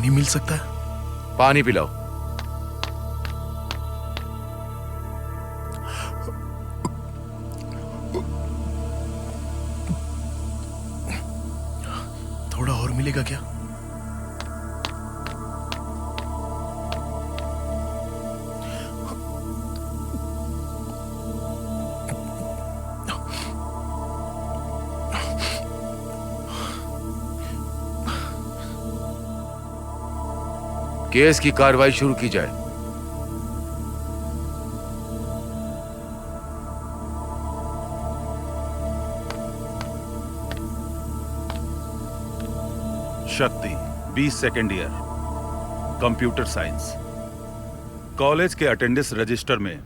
पानी मिल सकता है? पानी पिलाओ। थोड़ा और मिलेगा क्या? केस की कार्रवाई शुरू की जाए। शक्ति 20 second year, computer science. College के अटेंडेंस रजिस्टर में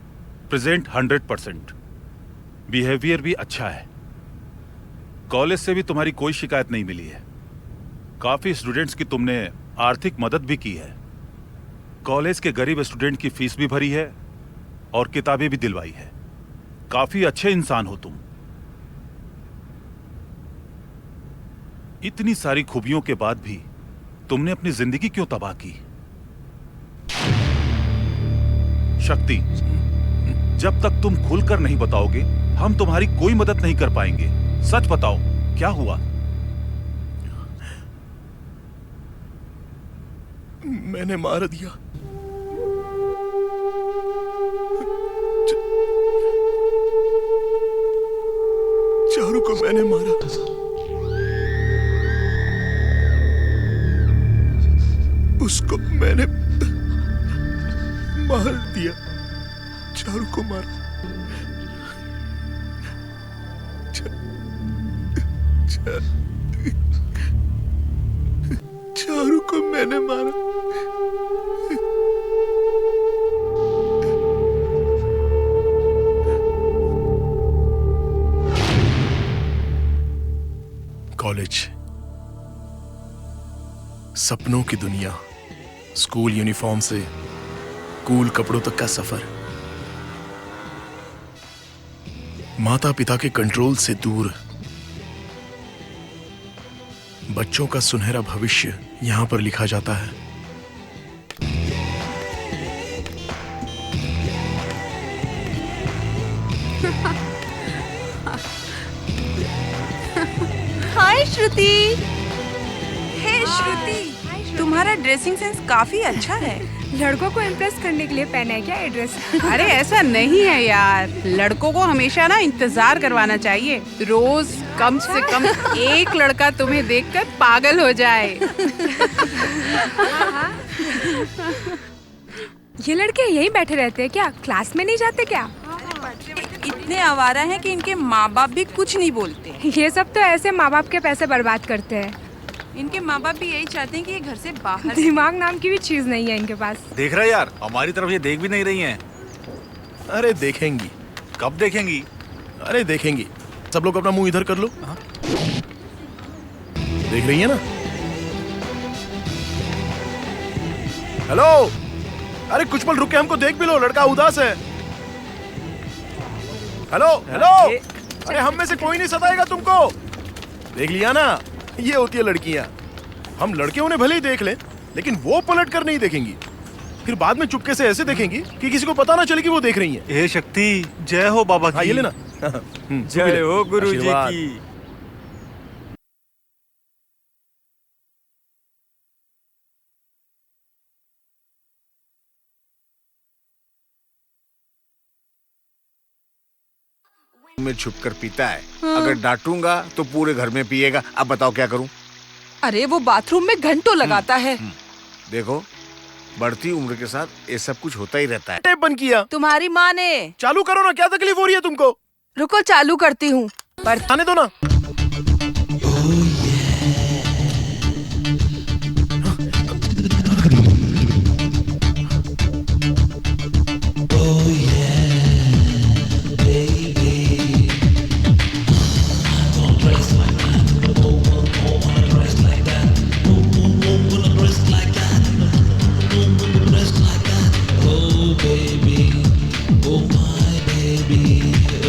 प्रेजेंट 100%। बिहेवियर भी अच्छा है। कॉलेज से भी तुम्हारी कोई शिकायत नहीं मिली है। काफी स्टूडेंट्स की तुमने आर्थिक मदद भी की है। कॉलेज के गरीब स्टूडेंट की फीस भी भरी है और किताबें भी दिलवाई है। काफी अच्छे इंसान हो तुम। इतनी सारी खूबियों के बाद भी तुमने अपनी जिंदगी क्यों तबाह की? शक्ति, जब तक तुम खुलकर नहीं बताओगे हम तुम्हारी कोई मदद नहीं कर पाएंगे। सच बताओ, क्या हुआ? मैंने मार दिया। चारू को मैंने मारा। उसको मैंने मार दिया। चारू को मारा। चारू को मैंने मारा। कॉलेज, सपनों की दुनिया, स्कूल यूनिफॉर्म से कूल कपड़ों तक का सफर, माता पिता के कंट्रोल से दूर, बच्चों का सुनहरा भविष्य यहां पर लिखा जाता है। हाय श्रुति। हे श्रुति, तुम्हारा ड्रेसिंग सेंस काफी अच्छा है। लड़कों को इम्प्रेस करने के लिए पहना है क्या ये ड्रेस? अरे ऐसा नहीं है यार, लड़कों को हमेशा ना इंतजार करवाना चाहिए। रोज कम से कम एक लड़का तुम्हें देखकर पागल हो जाए। ये लड़के यहीं बैठे रहते हैं क्या? क्लास में नहीं जाते क्या? इतने आवारा हैं कि इनके माँ बाप भी कुछ नहीं बोलते। ये सब तो ऐसे माँ बाप के पैसे बर्बाद करते हैं। इनके माँ बाप भी यही चाहते हैं कि ये घर से बाहर। दिमाग नाम की भी चीज नहीं है इनके पास। देख रहा है यार, हमारी तरफ ये देख भी नहीं रही हैं। अरे देखेंगी। कब देखेंगी? अरे देखेंगी। सब लोग अपना मुंह इधर कर लो। देख रही है ना? हेलो, अरे कुछ पल रुक के हमको देख भी लो, लड़का उदास है। हेलो हेलो, अरे हम में से कोई नहीं सताएगा तुमको। देख लिया ना, ये होती है लड़कियां। हम लड़के उन्हें भले ही देख लें, लेकिन वो पलट कर नहीं देखेंगी। फिर बाद में चुपके से ऐसे देखेंगी कि किसी को पता ना चले कि वो देख रही हैं। हे शक्ति, जय हो बाबा की। ये लेना। जय हो गुरुजी की। में छुपकर पीता है। अगर डांटूंगा तो पूरे घर में पिएगा। अब बताओ क्या करूं? अरे वो बाथरूम में घंटों लगाता है। देखो, बढ़ती उम्र के साथ ये सब कुछ होता ही रहता है। टेप बंद किया। तुम्हारी माँ ने। चालू करो ना, क्या तकलीफ हो रही है तुमको? रुको चालू करती हूँ। पर आने दो ना।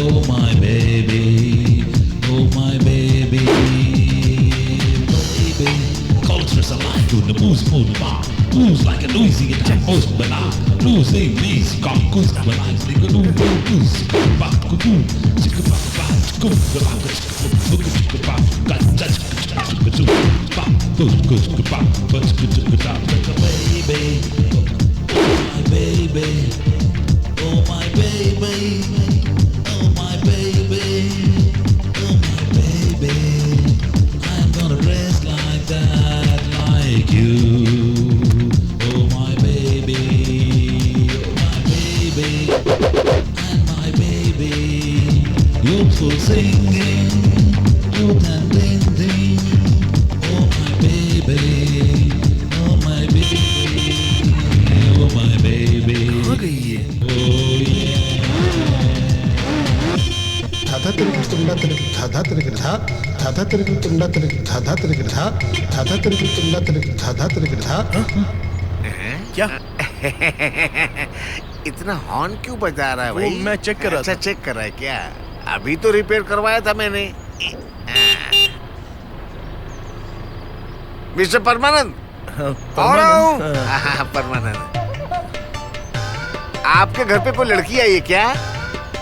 Oh my baby, oh my कहाँ गई ये? क्या? इतना हॉर्न क्यों बजा रहा है वो भाई? मैं चेक कर रहा अच्छा था। चेक कर रहा है क्या? अभी तो रिपेयर करवाया था मैंने। मिस्टर परमानंद, आ रहा हूँ। हाँ, परमानंद, आपके घर पे कोई लड़की आई है क्या?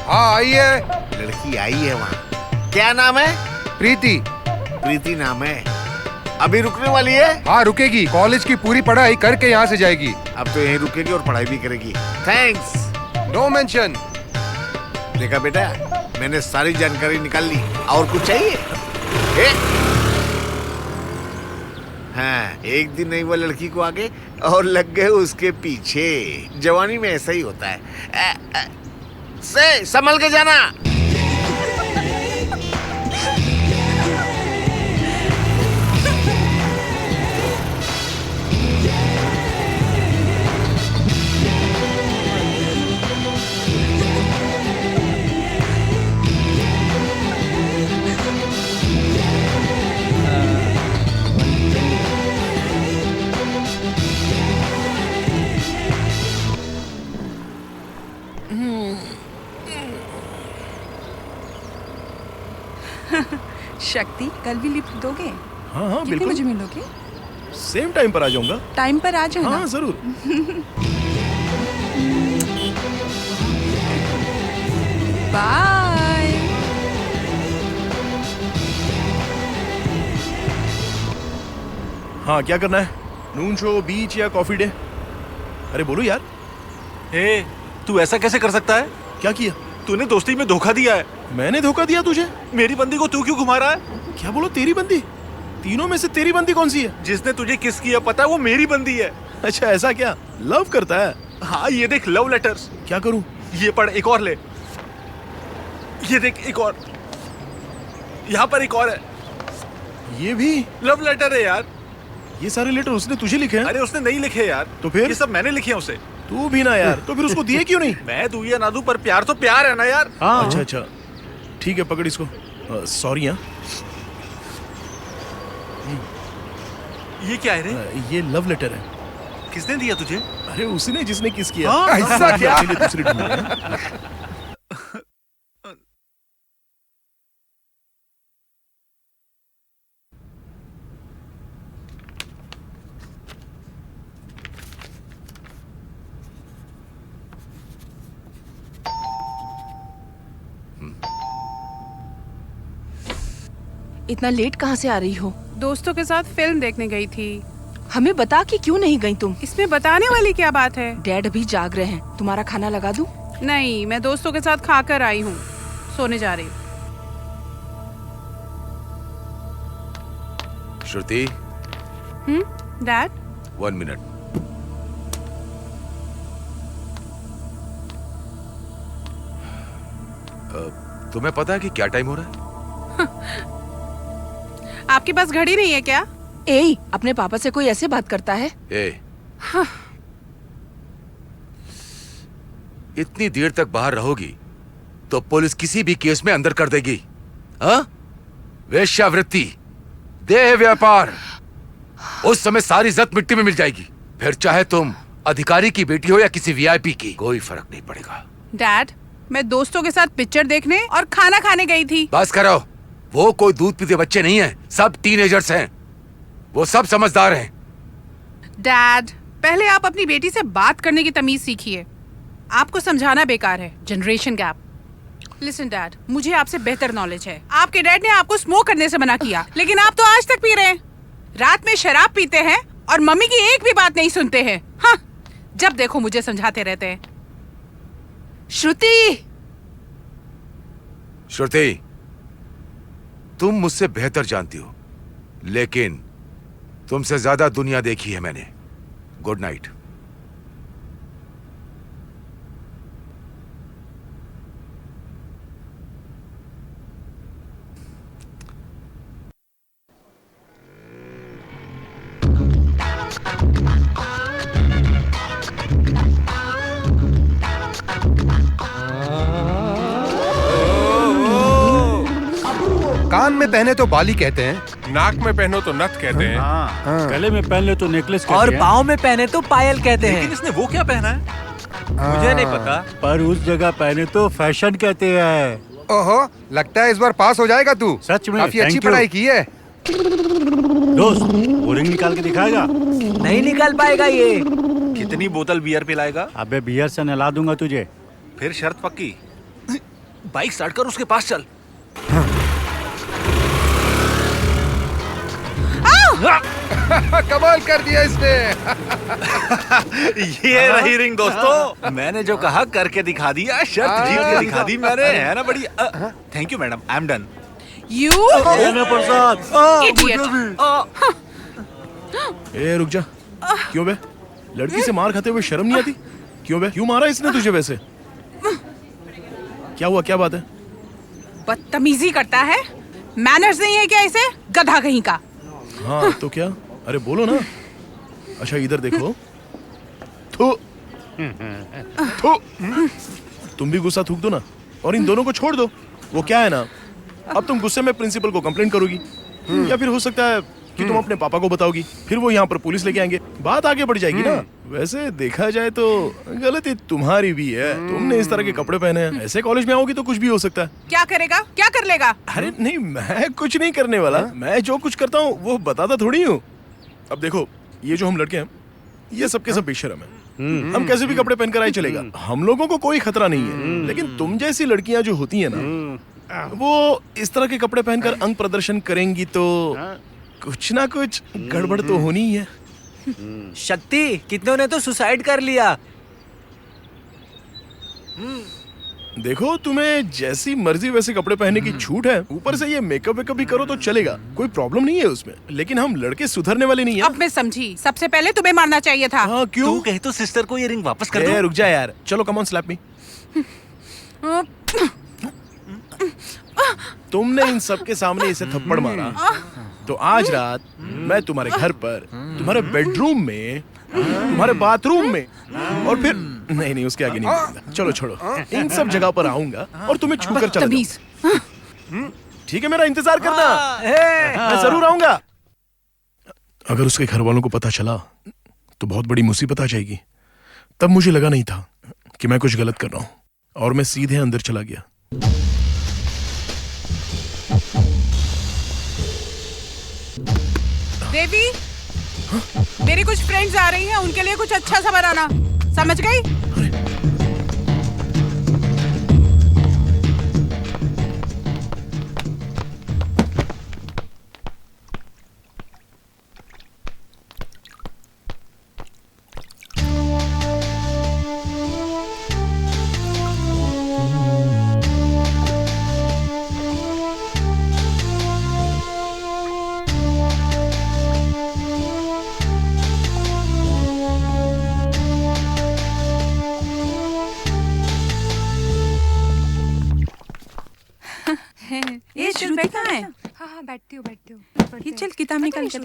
हाँ आई है। लड़की आई है वहाँ। क्या नाम है? प्रीति। प्रीति नाम है। अभी रुकने वाली है? हाँ रुकेगी, कॉलेज की पूरी पढ़ाई करके यहाँ से जाएगी। अब तो यहीं रुकेगी और पढ़ाई भी करेगी। थैंक्स। No mention. देखा बेटा, मैंने सारी जानकारी निकाल ली। और कुछ चाहिए? हाँ, एक दिन नहीं वो लड़की को आगे और लग गए उसके पीछे। जवानी में ऐसा ही होता है। से संभल के जाना। शक्ति, कल भी लिफ्ट दोगे? हाँ हाँ कितने बिल्कुल। बजे मिलोगे? सेम टाइम पर आ जाऊंगा। टाइम पर आ जाना। हाँ जरूर। बाय। हाँ क्या करना है? नून शो, बीच या कॉफी डे? अरे बोलो यार। ए, तू ऐसा कैसे कर सकता है? क्या किया? तूने दोस्ती में धोखा दिया है। मैंने धोखा दिया तुझे? मेरी बंदी को तू क्यों घुमा रहा है? क्या बोलो तेरी बंदी? तीनों में से तेरी बंदी कौन सी है? जिसने तुझे किस किया पता है, वो मेरी बंदी है। अच्छा ऐसा क्या? लव करता है? हाँ, ये देख लव लेटर्स। क्या करूं? ये पढ़, एक और ले। ये देख एक और, यहाँ पर एक और है। ये भी लव लेटर है यार। ये सारे लेटर उसने तुझे लिखे हैं? अरे उसने नहीं लिखे यार। तो फिर? ये सब मैंने लिखे हैं उसे। तू भी ना यार। तो फिर उसको दिए क्यों नहीं? मैं दूं या ना दूं, पर प्यार तो प्यार है ना यार। अच्छा अच्छा ठीक है, पकड़ इसको। सॉरी। हाँ ये क्या है रे? ये लव लेटर है। किसने दिया तुझे? अरे उसने जिसने किस किया। हाँ? ऐसा क्या? अपने लिए दूसरी ढूंढ रहे हैं। इतना लेट कहाँ से आ रही हो? दोस्तों के साथ फिल्म देखने गई थी। हमें बता कि क्यों नहीं गई तुम? इसमें बताने वाली क्या बात है? डैड भी जाग रहे हैं। तुम्हारा खाना लगा दूं? नहीं, मैं दोस्तों के साथ खाकर आई हूँ। सोने जा रही हूँ। श्रुति, डैड? 1 मिनट। तुम्हें पता है कि क्या टाइम हो रहा है? आपके पास घड़ी नहीं है क्या? ए, अपने पापा से कोई ऐसे बात करता है? इतनी देर तक बाहर रहोगी तो पुलिस किसी भी केस में अंदर कर देगी। हाँ? वेश्यावृत्ति, देह व्यापार, उस समय सारी इज्जत मिट्टी में मिल जाएगी। फिर चाहे तुम अधिकारी की बेटी हो या किसी वीआईपी की, कोई फर्क नहीं पड़ेगा। डैड, मैं दोस्तों के साथ पिक्चर देखने और खाना खाने गई थी। बस करो, वो कोई दूध पीते बच्चे नहीं हैं, सब टीनेजर्स हैं। वो सब समझदार हैं। डैड, पहले आप अपनी बेटी से बात करने की तमीज सीखिए। आपको समझाना बेकार है। Generation gap. लिसन डैड, मुझे आपसे बेहतर नॉलेज है। आपके डैड ने आपको स्मोक करने से मना किया, लेकिन आप तो आज तक पी रहे हैं। रात में शराब पीते हैं और मम्मी की एक भी बात नहीं सुनते हैं। हाँ, जब देखो मुझे समझाते रहते हैं। श्रुति, श्रुति, तुम मुझसे बेहतर जानती हो, लेकिन तुमसे ज्यादा दुनिया देखी है मैंने। Good night. कान में पहने तो बाली कहते हैं, नाक में पहनो तो नथ कहते हैं। गले में पहन ले तो नेकलेस कहते और हैं। पाँव में पहने तो पायल कहते हैं। लेकिन इसने वो क्या पहना है मुझे नहीं पता, पर उस जगह पहने तो फैशन कहते हैं। ओहो, लगता है इस बार पास हो जाएगा तू। सच में काफी अच्छी thank you। पढ़ाई की है। दोस्त, वो रिंग निकाल के दिखाएगा? नहीं निकाल पाएगा ये। कितनी बोतल बियर पिलाएगा? अबे बियर से नहला दूंगा तुझे। फिर शर्त पक्की। बाइक स्टार्ट कर, उसके पास चल। कमाल कर दिया इसने। ये रही रिंग दोस्तों, मैंने जो कहा करके दिखा दिया, शर्त जीत के दिखा दी मैंने, है ना बड़ी। Thank you madam, I am done. You idiot! ए रुक जा। क्यों बे? लड़की से मार खाते हुए शर्म नहीं आती? क्यों बे? क्यों मारा इसने तुझे वैसे? क्या हुआ, क्या बात है? बदतमीजी करता है। मैनर्स नहीं है क्या इसे? गधा कहीं का। हाँ तो क्या? अरे बोलो ना। अच्छा इधर देखो। थू थू। तुम भी गुस्सा थूक दो ना और इन दोनों को छोड़ दो। वो क्या है ना, अब तुम गुस्से में प्रिंसिपल को कंप्लेंट करोगी, या फिर हो सकता है कि तुम अपने पापा को बताओगी, फिर वो यहाँ पर पुलिस लेके आएंगे, बात आगे बढ़ जाएगी ना। वैसे देखा जाए तो गलती तुम्हारी भी है। तुमने इस तरह के कपड़े पहने हैं, ऐसे कॉलेज में आओगी तो कुछ भी हो सकता है। क्या करेगा? क्या कर लेगा? अरे नहीं, मैं कुछ नहीं करने वाला। मैं जो कुछ करता हूँ वो बताता थोड़ी हूँ। अब देखो, ये जो हम लड़के हैं, ये सबके सब बेशरम है। हम कैसे भी कपड़े पहनकर आए चलेगा, हम लोगों को कोई खतरा नहीं है। लेकिन तुम जैसी लड़कियां जो होती है ना, वो इस तरह के कपड़े पहनकर अंग प्रदर्शन करेंगी तो कुछ ना कुछ गड़बड़ तो होनी ही है। शक्ति, कितनों ने तो सुसाइड कर लिया। देखो, तुम्हें जैसी मर्जी वैसे कपड़े पहनने की छूट है। ऊपर से ये मेकअप वेकअप भी करो तो चलेगा, कोई प्रॉब्लम नहीं है उसमें। लेकिन हम लड़के सुधरने वाले नहीं है। अब मैं समझी, सबसे पहले तुम्हें मारना चाहिए था। हाँ, क्यों? तू कहे तो सिस्टर को ये रिंग वापस कर दो। रुक जा यार, चलो कम ऑन स्लैप मी। तुमने इन सबके सामने इसे थप्पड़ मारा, तो आज रात मैं तुम्हारे घर पर, तुम्हारे बेडरूम में, तुम्हारे बाथरूम में, और फिर नहीं उसके आगे नहीं बढ़ूंगा। चलो छोड़ो, इन सब जगह पर आऊंगा और तुम्हें छूकर चला जाऊंगा। ठीक है, मेरा इंतजार करना, मैं जरूर आऊंगा। अगर उसके घर वालों को पता चला तो बहुत बड़ी मुसीबत आ जाएगी। तब मुझे लगा नहीं था कि मैं कुछ गलत कर रहा हूं, और मैं सीधे अंदर चला गया। देवी, मेरी कुछ फ्रेंड्स आ रही हैं, उनके लिए कुछ अच्छा सा बनाना, समझ गई? ये श्रुति कहाँ है? हाँ बैठती हूँ ये चल किताब निकाल के।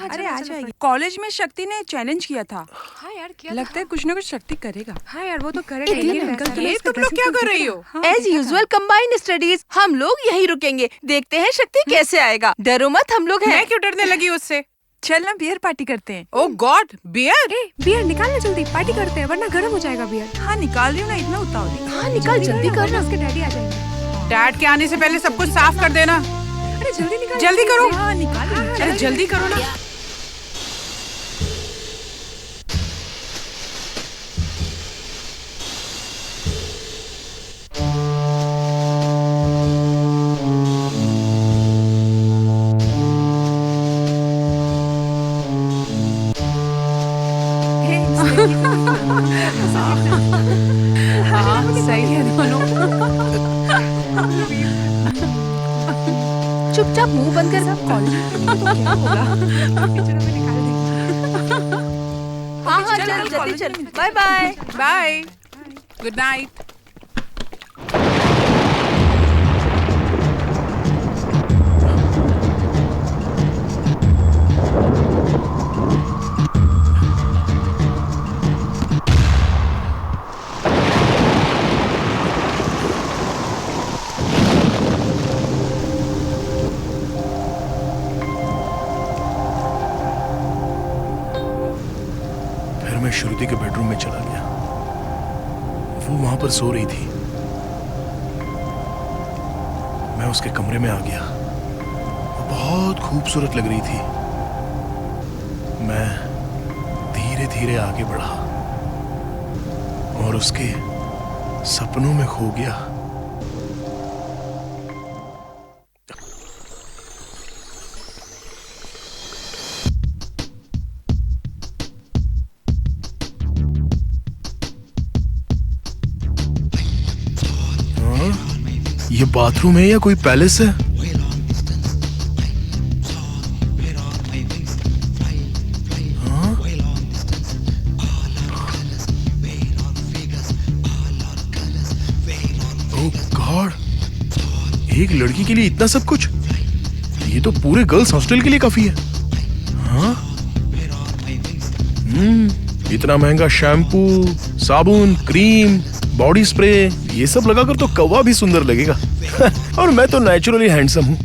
अरे आ जाएगी। कॉलेज में शक्ति ने चैलेंज किया था। हाँ यार क्या लगता है कुछ ना कुछ शक्ति करेगा। हाँ यार वो तो करेगा। ये तुम लोग क्या कर रही हो? As usual combined studies. हम लोग यही रुकेंगे, देखते हैं शक्ति कैसे आएगा। डरो मत, हम लोग हैं। मैं क्यों डरने लगी उससे? चल ना बियर पार्टी करते हैं। ओह गॉड, बियर? बियर निकालना जल्दी, पार्टी करते हैं वरना गर्म हो जाएगा बियर। हाँ निकाल रही हूँ ना, इतना उतावली। हाँ निकाल, जल्दी करना। उसके डैडी आ जाएंगे। डैड के आने से पहले सब कुछ साफ कर देना। अरे जल्दी निकाल, जल्दी करो। हाँ निकाल। अरे जल्दी करो ना। चुपचाप मुंह बंद कर कॉल। हाँ हाँ चल जल्दी चल। Bye bye. Bye. Good night. फिर मैं श्रुति के बेडरूम में चला गया। वो वहां पर सो रही थी। मैं उसके कमरे में आ गया। वो बहुत खूबसूरत लग रही थी। मैं धीरे धीरे आगे बढ़ा और उसके सपनों में खो गया। ये बाथरूम है या कोई पैलेस है? हाँ? ओह गॉड, एक लड़की के लिए इतना सब कुछ? ये तो पूरे गर्ल्स हॉस्टल के लिए काफी है। हाँ? इतना महंगा शैम्पू, साबुन, क्रीम, बॉडी स्प्रे, ये सब लगाकर तो कौवा भी सुंदर लगेगा। और मैं तो नेचुरली हैंडसम हूँ।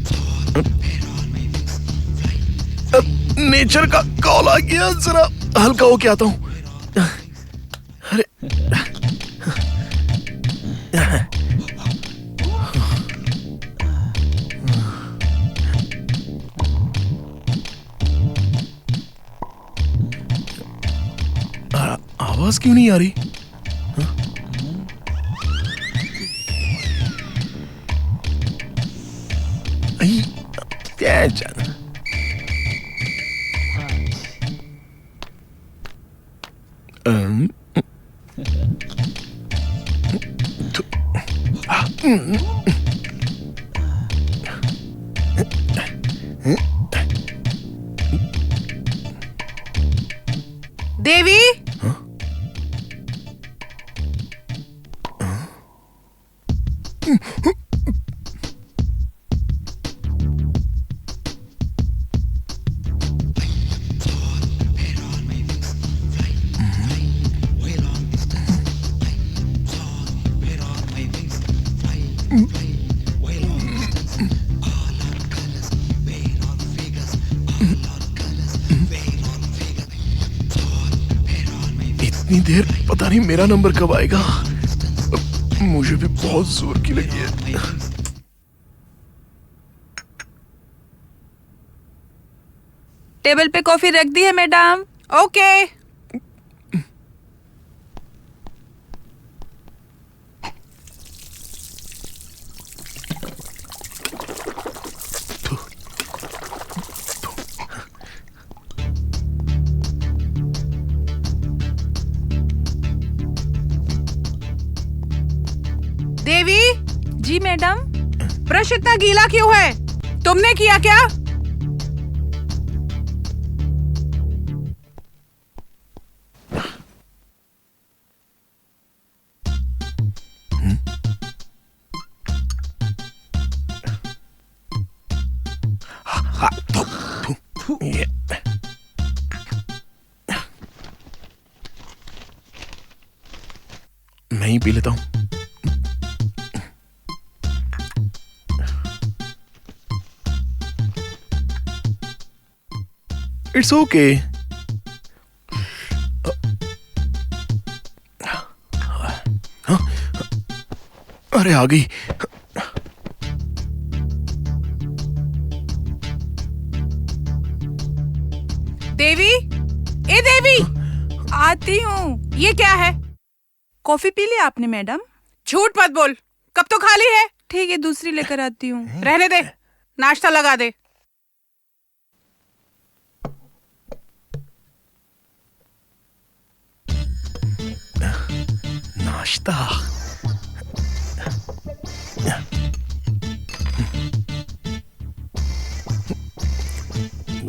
नेचर का कॉल आ गया, जरा हल्का होके आता हूँ। अरे आवाज क्यों नहीं आ रही? क्या जाना। देवी, इतनी देर पता नहीं मेरा नंबर कब आएगा। मुझे भी बहुत जोर की लगी है। टेबल पे कॉफी रख दी है मैडम। ओके। देवी। जी मैडम। ब्रश इतना गीला क्यों है? तुमने किया क्या? मैं ही पी लेता हूं। It's okay. अरे आ गई। देवी, ए देवी। आती हूँ। ये क्या है? कॉफी पी ली आपने मैडम? झूठ मत बोल, कब तो खाली है। ठीक है, दूसरी लेकर आती हूँ। रहने दे, नाश्ता लगा दे। नाश्ता?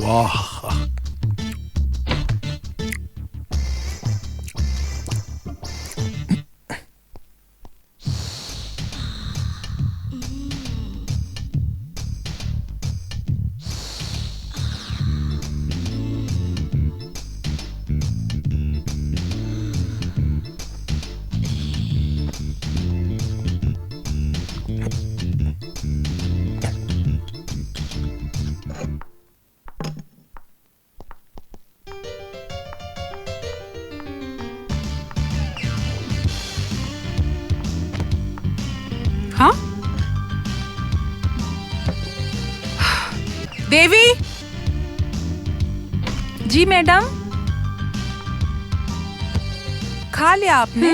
वाह, हाँ? देवी, जी मैडम, खा लिया आपने?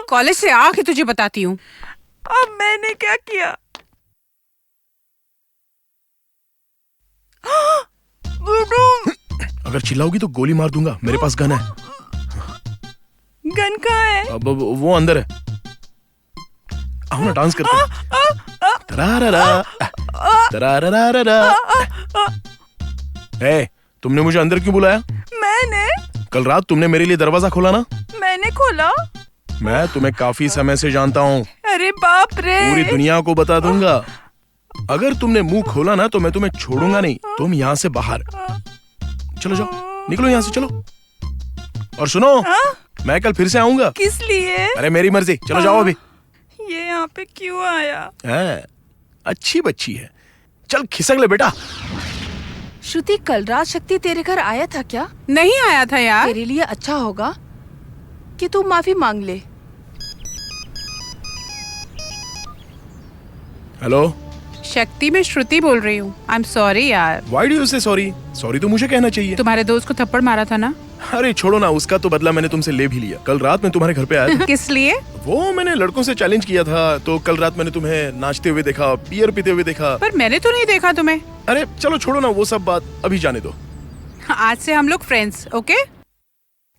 कॉलेज से आके तुझे बताती हूँ। अब मैंने क्या किया? अगर चिल्लाओगी तो गोली मार दूंगा, मेरे पास गन है। गन कहाँ है? अब वो अंदर है। आओ ना, डांस करते हैं। तरारारा, तरारारारा। ए, तुमने मुझे अंदर क्यों बुलाया? मैंने? कल रात तुमने मेरे लिए दरवाजा खोला ना? मैंने खोला? मैं तुम्हें काफी समय से जानता हूँ। अरे बाप रे! पूरी दुनिया को बता दूंगा। अगर तुमने मुंह खोला ना तो मैं तुम्हें छोड़ूंगा नहीं। तुम यहाँ से बाहर चलो, जाओ, निकलो यहाँ से, चलो। और सुनो, मैं कल फिर से आऊंगा। किस लिए? अरे मेरी मर्जी, चलो जाओ अभी। ये यहाँ पे क्यों आया? अच्छी बच्ची है, चल खिसक ले बेटा। श्रुति, कल रात शक्ति तेरे घर आया था क्या? नहीं आया था यार। तेरे लिए अच्छा होगा कि तू माफी मांग ले। हेलो शक्ति, मैं श्रुति बोल रही हूँ। आई एम सॉरी यार। व्हाई डू यू से सॉरी? सॉरी तो मुझे कहना चाहिए। तुम्हारे दोस्त को थप्पड़ मारा था ना? अरे छोड़ो ना, उसका तो बदला मैंने तुमसे ले भी लिया। कल रात मैं तुम्हारे घर पे आया था। किस लिए? वो मैंने लड़कों से चैलेंज किया था, तो कल रात मैंने तुम्हें नाचते हुए देखा, बियर पीते हुए देखा। पर मैंने तो नहीं देखा तुम्हें। अरे चलो छोड़ो ना, वो सब बात अभी जाने दो। आज से हम लोग फ्रेंड्स, ओके?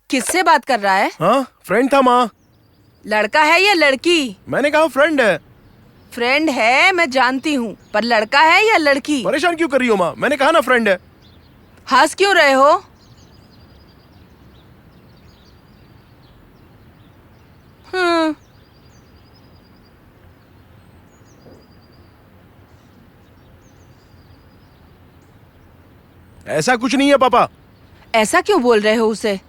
किससे बात कर रहा है? हाँ, फ्रेंड था माँ। लड़का है या लड़की? मैंने कहा फ्रेंड है। फ्रेंड है, मैं जानती हूँ, पर लड़का है या लड़की? परेशान क्यों कर रही हो माँ? मैंने कहा ना फ्रेंड है। हंस क्यों रहे हो? ऐसा कुछ नहीं है पापा। ऐसा क्यों बोल रहे हो उसे?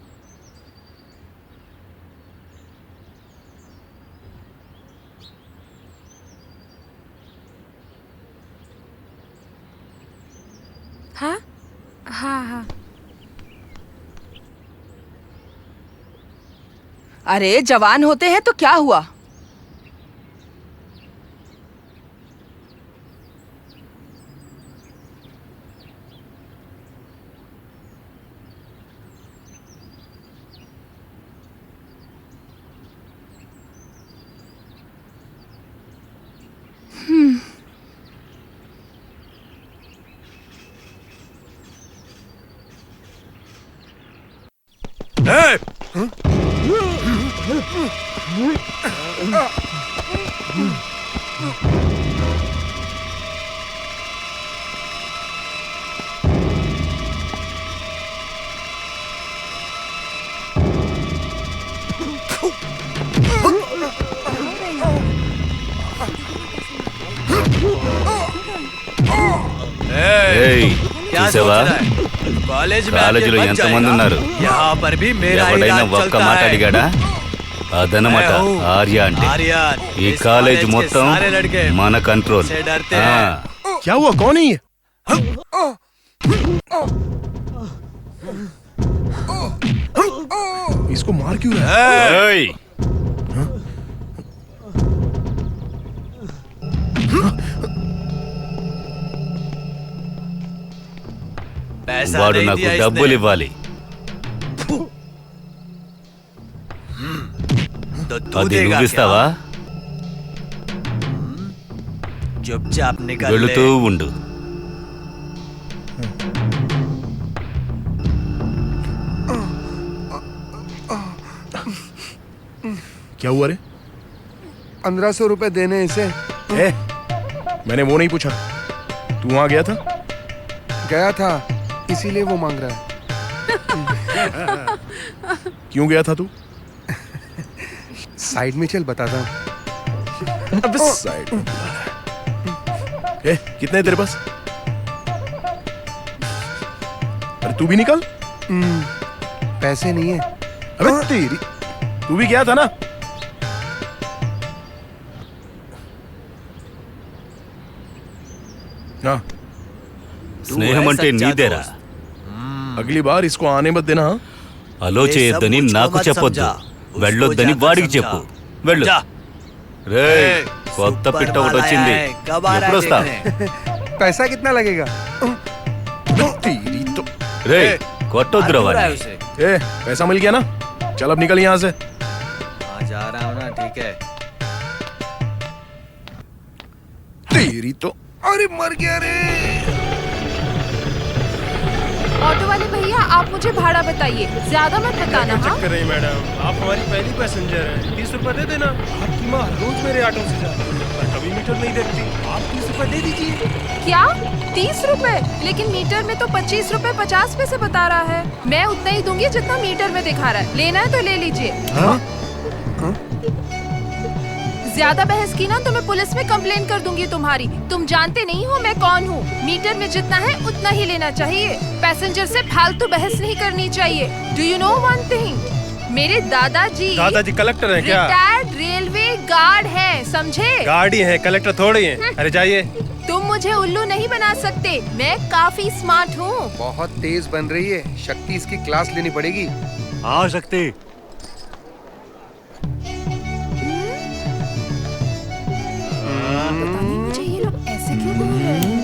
हाँ हाँ हाँ। अरे जवान होते हैं तो क्या हुआ? కాలేజీలో ఎంతమంది ఉన్నారు? ఎవడైనా ఒక్క మాట అడిగాడా? అదనమాట ఆర్య అంటే. ఈ కాలేజ్ మొత్తం మన కంట్రోల్. क्या हुआ? कौन है ये? इसको मार क्यों रहा है? వాడు నాకు డబ్బులు ఇవ్వాలి. అది నువ్విస్తావా? వెళుతూ ఉండు. क्या हुआ रे? 1500 रुपए देने इसे। मैंने वो नहीं पूछा। तू वहां गया था? गया था, इसीलिए वो मांग रहा है। क्यों गया था तू? साइड में चल, बताता हूँ। अबे साइड में। कितने तेरे पास? अरे तू भी निकल। पैसे नहीं है। अबे तेरी, तू भी गया था ना? हाँ, స్నేహం అంటే నీదేరా. अगली बार इसको आने मत देना। हाँ? అలో చేయొద్దని నాకు చెప్పొద్దు, వెళ్ళొద్దని వాడికి చెప్పు. వెళ్ళు. రేయ్, కొత్త పిట్ట ఒకటి వచ్చింది, ఎప్పుడు వస్తా? पैसा कितना लगेगा? तेरी तो। రేయ్, కొట్టొద్దురా వాడిని. पैसा मिल गया ना? चल अब निकल यहाँ से। जा रहा हूँ ना, ठीक है। तेरी तो। अरे मर गया रे। ऑटो वाले भैया, आप मुझे भाड़ा बताइए, ज्यादा मत बताना। हाँ? कर रही मैडम, आप हमारी पहली पैसेंजर हैं। 30 रुपए दे देना। आपकी माँ रोज मेरे ऑटो से जाती है, पर कभी मीटर नहीं देखती। आप 30 रुपए दे दीजिए। क्या 30 रुपए? लेकिन मीटर में तो 25 रुपए 50 पैसे बता रहा है। मैं उतना ही दूंगी जितना मीटर में दिखा रहा है। लेना है तो ले लीजिए। ज्यादा बहस की ना तो मैं पुलिस में कंप्लेन कर दूंगी तुम्हारी। तुम जानते नहीं हो मैं कौन हूँ। मीटर में जितना है उतना ही लेना चाहिए। पैसेंजर से फालतू बहस नहीं करनी चाहिए। Do you know one thing? मेरे दादाजी कलेक्टर हैं क्या? रिटायर्ड रेलवे गार्ड हैं, समझे? गाड़ी है, कलेक्टर थोड़ी है। अरे जाइए। तुम मुझे उल्लू नहीं बना सकते, मैं काफी स्मार्ट हूँ। बहुत तेज बन रही है शक्ति, इसकी क्लास लेनी पड़ेगी। हाँ शक्ति, पता नहीं मुझे ये लोग ऐसे क्यों बोल रहे हैं।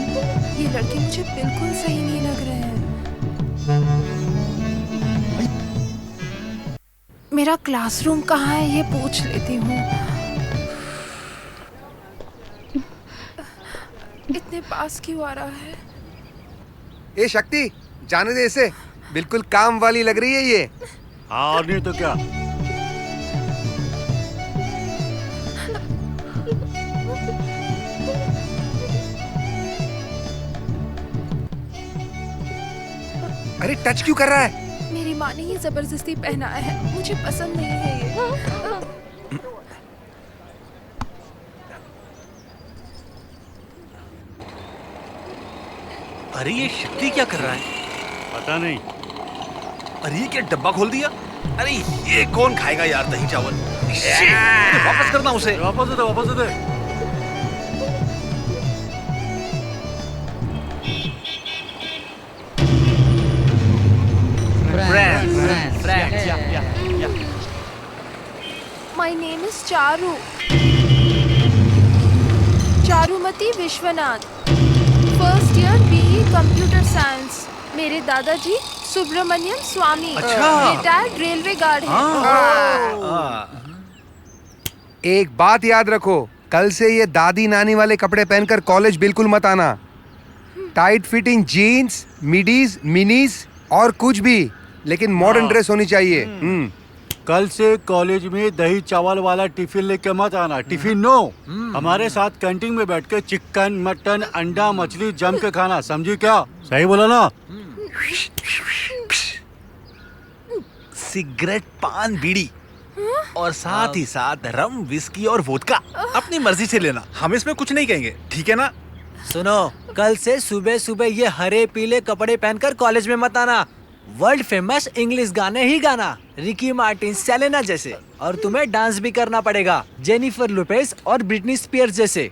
ये लड़के मुझे बिल्कुल सही नहीं लग रहे हैं। मेरा क्लासरूम कहाँ है ये पूछ लेती हूँ। इतने पास क्यों आ रहा है? ए शक्ति, जाने दे इसे, बिल्कुल काम वाली लग रही है ये। हाँ नहीं तो क्या। अरे टच क्यों कर रहा है? मेरी माँ ने ये जबरदस्ती पहनाया है, मुझे पसंद नहीं है ये। अरे ये शक्ति क्या कर रहा है? पता नहीं। अरे ये क्या डब्बा खोल दिया? अरे ये कौन खाएगा यार दही चावल? वापस करना उसे। वापस दे, वापस दे। My name is Charu, Charumati Vishwanath, first year BE computer science. मेरे दादाजी सुब्रमण्यम स्वामी, रिटायर्ड रेलवे गार्ड हैं। एक बात याद रखो, कल से ये दादी नानी वाले कपड़े पहनकर कॉलेज बिल्कुल मत आना। टाइट फिटिंग जीन्स, मिडीज, मिनीज और कुछ भी, लेकिन मॉडर्न ड्रेस होनी चाहिए। कल से कॉलेज में दही चावल वाला टिफिन लेके मत आना। टिफिन नो, हमारे साथ कैंटीन में बैठ के चिकन, मटन, अंडा, मछली जम के खाना, समझी क्या? सही बोला ना? सिगरेट, पान, बीड़ी और साथ ही साथ रम, विस्की और वोदका अपनी मर्जी से लेना। हम इसमें कुछ नहीं कहेंगे, ठीक है ना? सुनो, कल से सुबह सुबह ये हरे पीले कपड़े पहनकर कॉलेज में मत आना। वर्ल्ड फेमस इंग्लिश गाने ही गाना, रिकी मार्टिन, सेलेना जैसे। और तुम्हें डांस भी करना पड़ेगा, जेनिफर लोपेज और ब्रिटनी स्पीयर्स जैसे।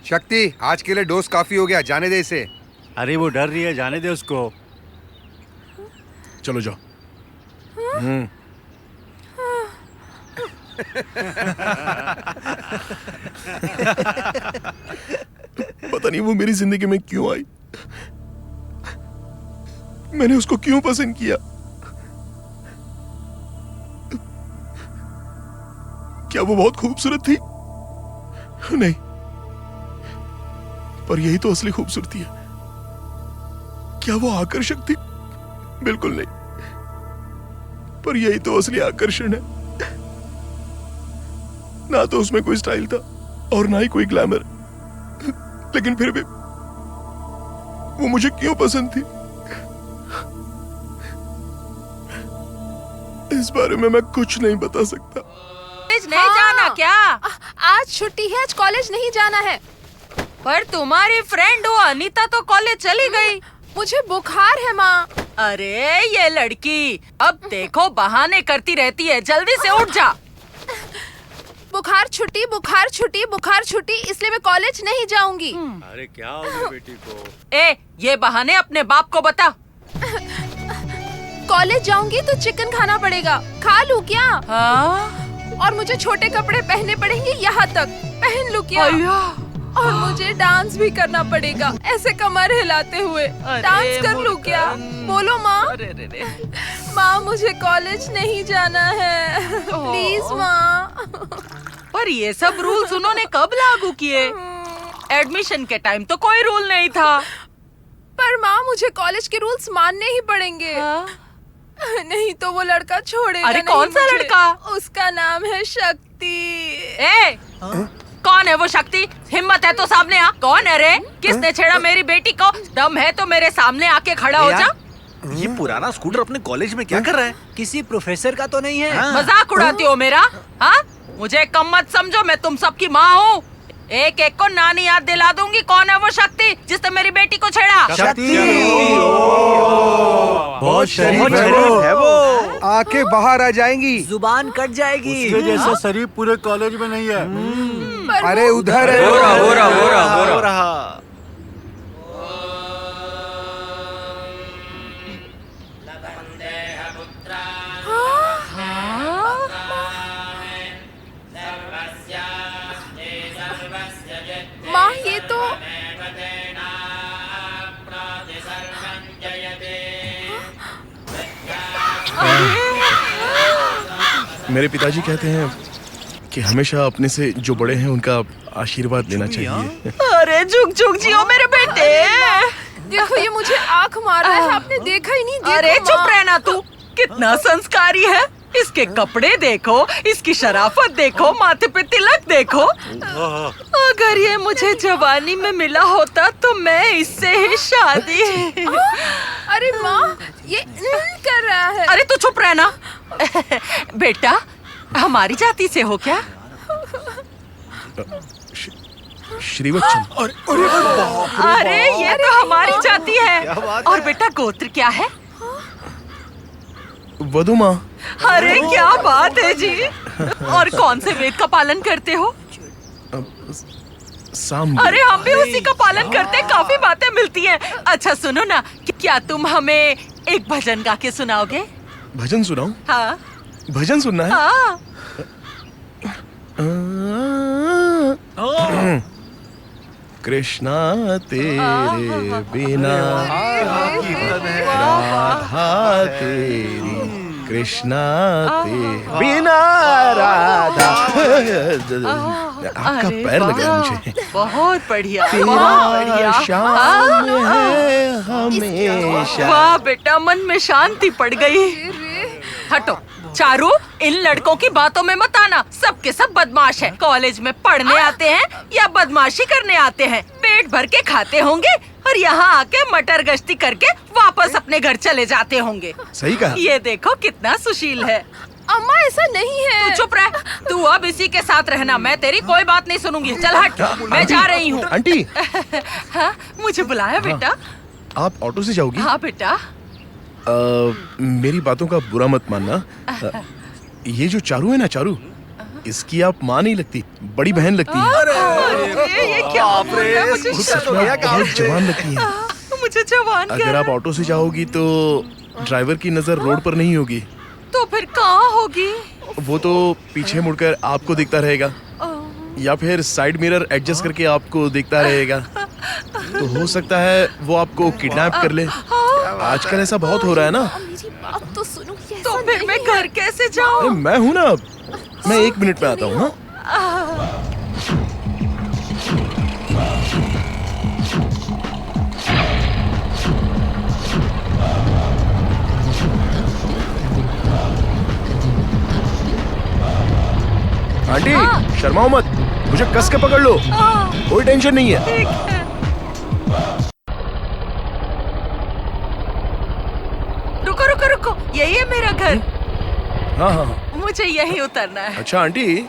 शक्ति, आज के लिए डोज काफी हो गया, जाने दे इसे। अरे वो डर रही है, जाने दे उसको। चलो जाओ। पता नहीं वो मेरी जिंदगी में क्यों आई, मैंने उसको क्यों पसंद किया। क्या वो बहुत खूबसूरत थी? नहीं, पर यही तो असली खूबसूरती है। क्या वो आकर्षक थी? बिल्कुल नहीं, पर यही तो असली आकर्षण है। ना तो उसमें कोई स्टाइल था और ना ही कोई ग्लैमर, लेकिन फिर भी वो मुझे क्यों पसंद थी, इस बारे में मैं कुछ नहीं बता सकता। कॉलेज नहीं जाना क्या? आज छुट्टी है, आज कॉलेज नहीं जाना है। पर तुम्हारी फ्रेंड वो अनीता तो कॉलेज चली गई। मुझे बुखार है माँ। अरे ये लड़की अब देखो बहाने करती रहती है, जल्दी से उठ जा। बुखार छुट्टी, बुखार छुट्टी, बुखार छुट्टी, इसलिए मैं कॉलेज नहीं जाऊंगी। अरे क्या हो गया बेटी को? ये बहाने अपने बाप को बता। कॉलेज जाऊंगी तो चिकन खाना पड़ेगा, खा लूं क्या? और मुझे छोटे कपड़े पहनने पड़ेंगे, यहाँ तक पहन लूं क्या? और मुझे डांस भी करना पड़ेगा, ऐसे कमर हिलाते हुए। डांस कर लूं क्या? बोलो माँ। माँ मुझे कॉलेज नहीं जाना है, प्लीज माँ। पर ये सब रूल्स उन्होंने कब लागू किए? एडमिशन के टाइम तो कोई रूल नहीं था। पर माँ मुझे कॉलेज के रूल्स मानने ही पड़ेंगे। नहीं तो वो लड़का छोड़ेगा। अरे कौन सा लड़का? उसका नाम है शक्ति। कौन है वो शक्ति? हिम्मत है तो सामने आ। कौन है रे? किसने छेड़ा मेरी बेटी को? दम है तो मेरे सामने आके खड़ा हो जा। ये पुराना स्कूटर अपने कॉलेज में क्या कर रहा है? किसी प्रोफेसर का तो नहीं है? मजाक उड़ाती हो मेरा? हाँ, मुझे कम मत समझो, मैं तुम सबकी माँ हूँ। एक एक को नानी याद दिला दूंगी। कौन है वो शक्ति जिसने मेरी बेटी को छेड़ा? शक्ति बहुत शरीफ है वो, आंखें बाहर आ जाएंगी, जुबान कट जाएगी। उसके जैसा शरीफ पूरे कॉलेज में नहीं है। अरे उधर है। हो रहा। माँ ये तो मेरे पिताजी कहते हैं कि हमेशा अपने से जो बड़े हैं उनका आशीर्वाद लेना चाहिए। अरे झुक झुक जियो मेरे बेटे। देखो ये मुझे आंख मार रहा है, आपने देखा ही नहीं। अरे चुप रहना तू, कितना संस्कारी है। इसके कपड़े देखो, इसकी शराफत देखो, माथे पे तिलक देखो। अगर ये मुझे जवानी में मिला होता तो मैं इससे ही शादी। अरे माँ ये कर रहा है। अरे तू चुप रहना। बेटा हमारी जाति से हो क्या? श्रीवत्सम। अरे ये तो हमारी जाति है। और बेटा गोत्र क्या है? वधुमा। अरे क्या बात है जी। और कौन से वेद का पालन करते हो? अरे हम भी उसी का पालन करते, काफी बातें मिलती हैं। अच्छा सुनो ना, क्या तुम हमें एक भजन गा के सुनाओगे? भजन सुनाऊं? हाँ भजन सुनना है? हाँ। कृष्णा तेरे बिना राधा तेरी, कृष्णा तेरे बिना राधा। आपका पैर लग रहा है मुझे। बहुत बढ़िया, तेरा शाम है हमेशा। वाह बेटा, मन में शांति पड़ गई। हटो चारू, इन लड़कों की बातों में मत आना। सब के सब बदमाश हैं। कॉलेज में पढ़ने आते हैं या बदमाशी करने आते हैं। पेट भर के खाते होंगे और यहाँ आके मटर गश्ती करके वापस अपने घर चले जाते होंगे। सही कहा। ये देखो कितना सुशील है। अम्मा ऐसा नहीं है। तू चुप रह। तू अब इसी के साथ रहना, मैं तेरी कोई बात नहीं सुनूंगी। चल हट, मैं जा रही हूँ। आंटी। हाँ, मुझे बुलाया बेटा? आप ऑटो से जाओगी? हाँ बेटा। मेरी बातों का बुरा मत मानना। ये जो चारू है ना, चारू, इसकी आप माँ नहीं लगती, बड़ी बहन लगती है। अरे ये क्या बोल रहा है? मुझे शर्म आ गया। बहुत जवान लगती है। मुझे जवान क्या? अगर आप ऑटो से जाओगी तो ड्राइवर की नजर रोड पर नहीं होगी। तो फिर कहाँ होगी? वो तो पीछे मुड़कर आपको देखता रहेगा या फिर साइड मिरर एडजस्ट करके आपको देखता रहेगा। तो हो सकता है वो आपको किडनैप कर ले। आजकल ऐसा बहुत हो रहा है ना। मेरी बात तो सुनो। तो फिर मैं घर कैसे जाऊँ? मैं हूँ ना, मैं 1 मिनट में आता हूँ। आंटी शर्माओ मत, मुझे कस के पकड़ लो, कोई टेंशन नहीं है। यही है मेरा घर। हाँ हाँ हाँ। मुझे यही उतरना है। अच्छा आंटी,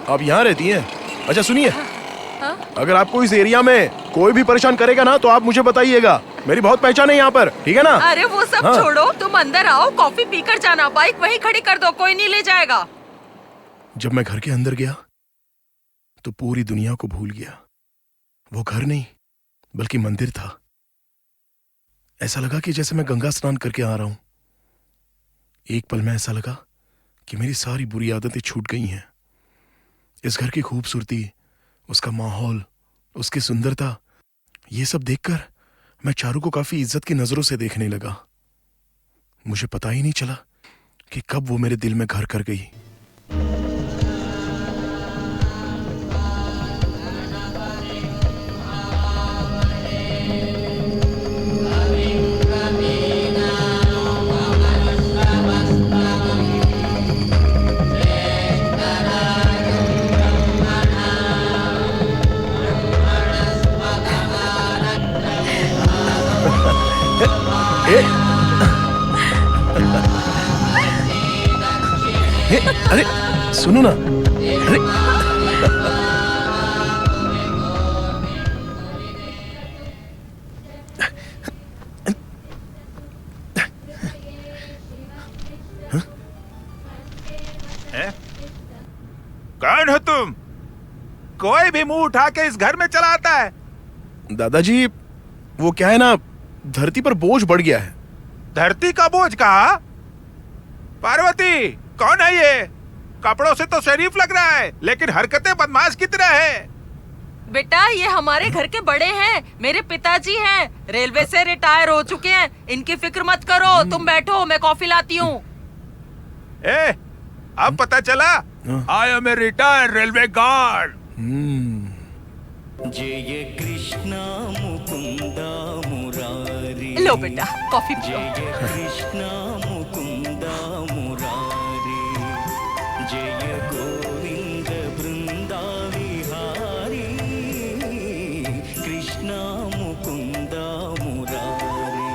आप यहाँ रहती हैं? अच्छा सुनिए, हाँ? अगर आपको इस एरिया में कोई भी परेशान करेगा ना तो आप मुझे बताइएगा। मेरी बहुत पहचान है यहाँ पर, ठीक है ना? अरे वो सब हाँ। छोड़ो, तुम अंदर आओ, कॉफी पीकर जाना। बाइक वहीं खड़ी कर दो, कोई नहीं ले जाएगा। जब मैं घर के अंदर गया तो पूरी दुनिया को भूल गया। वो घर नहीं बल्कि मंदिर था। ऐसा लगा कि जैसे मैं गंगा स्नान करके आ रहा हूं। एक पल में ऐसा लगा कि मेरी सारी बुरी आदतें छूट गई हैं। इस घर की खूबसूरती, उसका माहौल, उसकी सुंदरता, ये सब देखकर मैं चारू को काफी इज्जत की नजरों से देखने लगा। मुझे पता ही नहीं चला कि कब वो मेरे दिल में घर कर गई। अरे सुनो ना, अरे कौन हो तुम? कोई भी मुंह उठा के इस घर में चला आता है? दादाजी, वो क्या है ना, धरती पर बोझ बढ़ गया है। धरती का बोझ कहा? पार्वती, कौन है ये? कपड़ों से तो शरीफ लग रहा है, लेकिन हरकतें बदमाश की तरह है। बेटा, ये हमारे घर के बड़े हैं, मेरे पिताजी हैं, रेलवे से रिटायर हो चुके हैं। इनकी फिक्र मत करो, तुम बैठो, मैं कॉफी लाती हूँ। अब पता चला, I am a retired railway guard. जय कृष्णा मुकुंदा मुरारी। लो बेटा, कॉफी पियो। जय कृष्णा मुकुंदा मुरारी, जय गोविंद वृंदा विहारी, कृष्णा मुकुंदा मुरारी,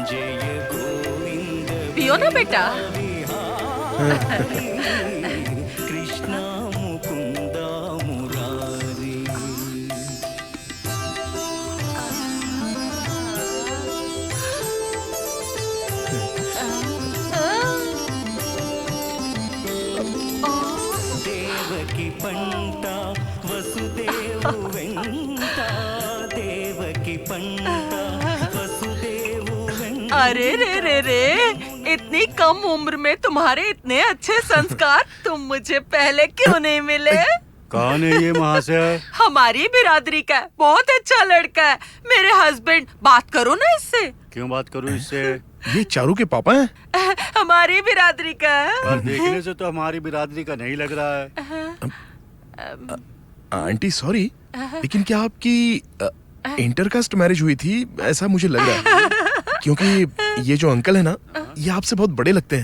जय गोविंद। पियो ना बेटा। कृष्णा मुकुंदा मुरारी। देवकी पंटा वसुदेव वेंटा, देवकी पंटा वसुदेव वेंटा। अरे रे रे रे, इतनी कम उम्र में तुम्हारे इतने अच्छे संस्कार, तुम मुझे पहले क्यों नहीं मिले? कौन है ये महाशय? हमारी बिरादरी का है, बहुत अच्छा लड़का है, मेरे हस्बैंड। बात करो ना इससे। क्यों बात करूं इससे? ये चारू के पापा हैं? हमारी बिरादरी का है। पर देखने से तो हमारी बिरादरी का नहीं लग रहा है। आंटी सॉरी, लेकिन क्या आपकी इंटरकास्ट मैरिज हुई थी? ऐसा मुझे लग रहा है, क्योंकि ये जो अंकल है ना, ये आपसे बहुत बड़े लगते हैं।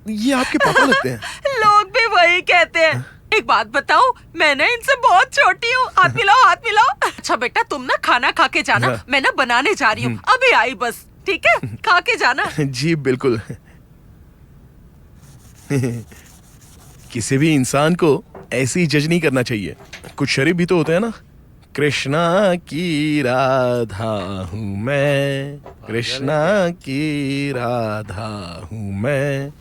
ये आपके पापा लगते हैं। लोग भी वही कहते हैं। एक बात बताऊं, मैं ना इनसे बहुत छोटी हूँ। हाथ मिलाओ, हाथ मिलाओ। अच्छा बेटा, तुम ना खाना खा के जाना, मैं ना बनाने जा रही हूँ, अभी आई बस। ठीक है, खा के जाना। जी बिल्कुल। किसी भी इंसान को ऐसे ही जज नहीं करना चाहिए। कुछ शरीफ भी तो होते हैं ना। कृष्णा की राधा हूँ मैं, कृष्णा की राधा हूँ मैं।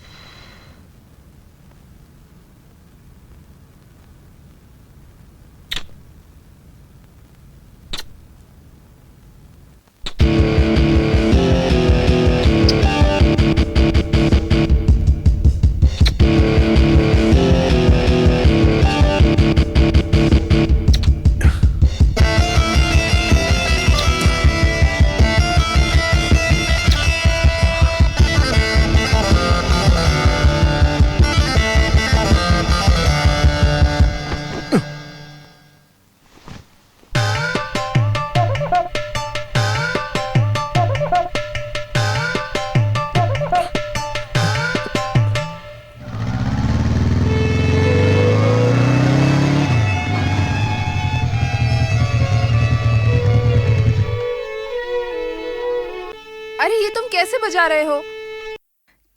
अरे ये तुम कैसे बजा रहे हो?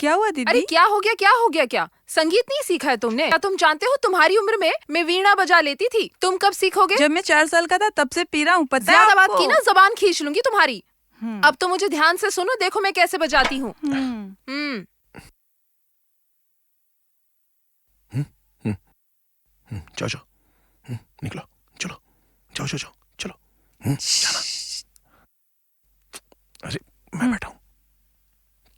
क्या हुआ दीदी? अरे क्या हो गया, क्या हो गया? क्या संगीत नहीं सीखा है तुमने? क्या तुम जानते हो तुम्हारी उम्र में मैं वीणा बजा लेती थी। तुम कब सीखोगे? जब मैं 4 साल का था तब से पी रहा हूँ, पता है ज्यादा बात आपको? की ना जबान खींच लूंगी तुम्हारी। अब तो मुझे ध्यान से सुनो, देखो मैं कैसे बजाती हूँ। जाओ जाओ, निकलो, चलो, जाओ जाओ जाओ, चलो, जाना। अरे मैं बैठा हूँ।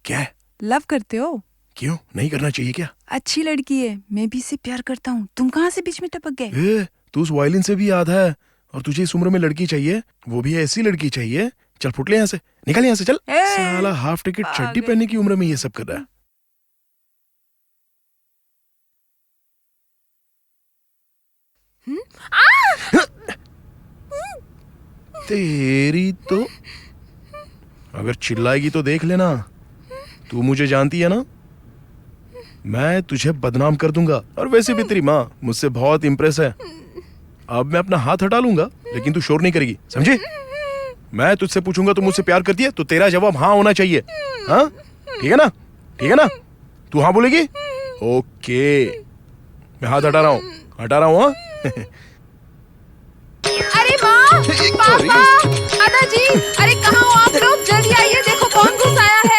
क्या है? लव करते हो? क्यों नहीं करना चाहिए क्या? अच्छी लड़की है, मैं भी इससे प्यार करता हूँ। तुम कहाँ से बीच में टपक गए? तू उस वायलिन से भी याद है, और तुझे इस उम्र में लड़की चाहिए, वो भी ऐसी लड़की चाहिए। चल फुट ले यहाँ से, निकल यहाँ से, चल। साला हाफ टिकट चड्डी पहनने की उम्र में ये सब कर रहा है। तेरी तो अगर चिल्लाएगी तो देख लेना। तू मुझे जानती है ना, मैं तुझे बदनाम कर दूंगा। और वैसे भी तेरी माँ मुझसे बहुत इंप्रेस है। अब मैं अपना हाथ हटा लूंगा, लेकिन तू शोर नहीं करेगी, समझी? मैं तुझसे पूछूंगा तू मुझसे प्यार करती है, तो तेरा जवाब हाँ होना चाहिए। हाँ, ठीक है ना? ठीक है ना? तू हाँ बोलेगी? ओके, मैं हाथ हटा रहा हूँ, हटा रहा हूँ। हाँ? अरे माँ, पापा, दादाजी, अरे कहाँ हो आप लोग? जल्दी आइए, देखो कौन घुस आया है।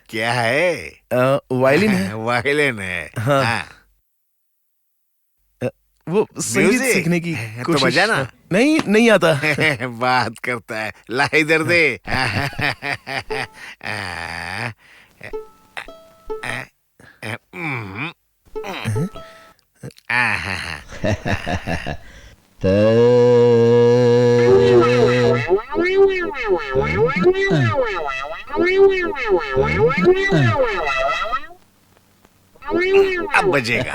क्या है? वायलिन है। वायलिन है। हाँ। हाँ। वो संगीत म्यूजिक? सीखने की तो कोशिश। बजाना। नहीं आता। बात करता है, ला इधर दे। अब बजेगा।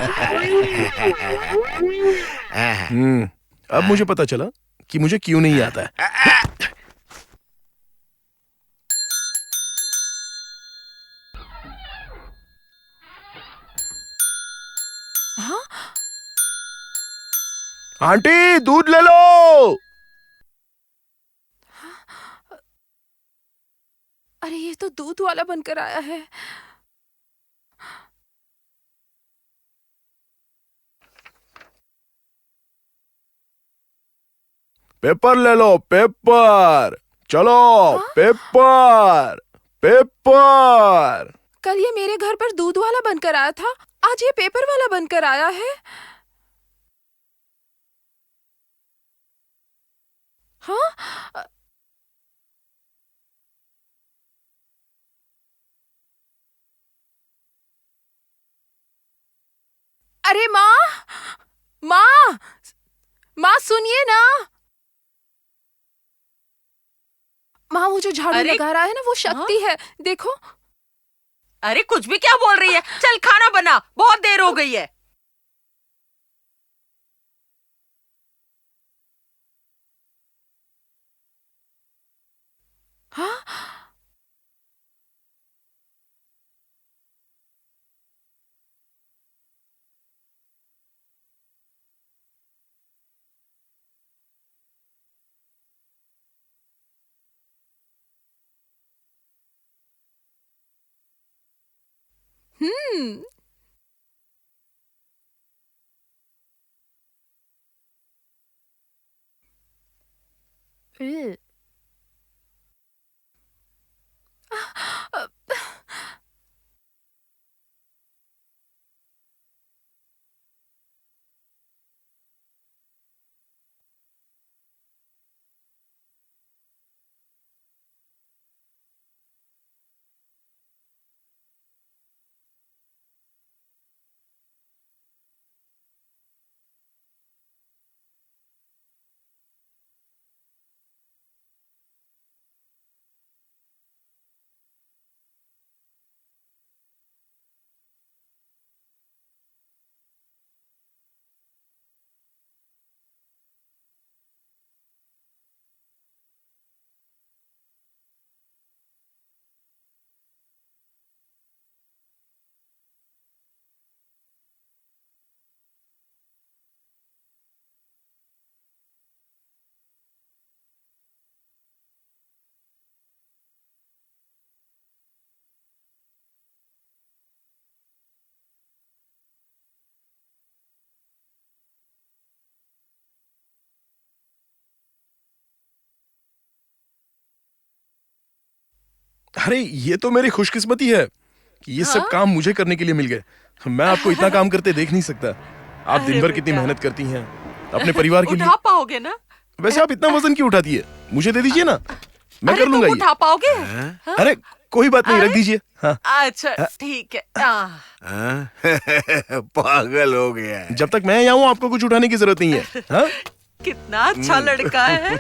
अब मुझे पता चला कि मुझे क्यों नहीं आता है। हाँ? आंटी दूध ले लो। अरे ये तो दूध वाला बनकर आया है। पेपर ले लो, पेपर। चलो। हाँ? Paper paper. कल ये मेरे घर पर दूध वाला बनकर आया था, आज ये पेपर वाला बनकर आया है। हाँ? अरे माँ, माँ, माँ सुनिए ना। माँ वो जो झाड़ू लगा रहा है ना, वो शक्ति है, देखो। अरे कुछ भी क्या बोल रही है? चल खाना बना, बहुत देर हो गई है। हाँ? हम्म। अरे ये तो मेरी खुशकिस्मती है कि ये सब काम मुझे करने के लिए मिल गए। मैं आपको इतना काम करते देख नहीं सकता। आप दिन भर कितनी मेहनत करती हैं अपने परिवार के लिए। उठा पाओगे ना? वैसे आप इतना वजन क्यों उठाती है? मुझे दे दीजिए ना, मैं कर लूंगा। उठा पाओगे? अरे कोई बात नहीं, रख दीजिए। हाँ। अच्छा ठीक है। पागल हो गया है। जब तक मैं यहाँ हूँ आपको कुछ उठाने की जरूरत नहीं है। हाँ? कितना अच्छा लड़का है।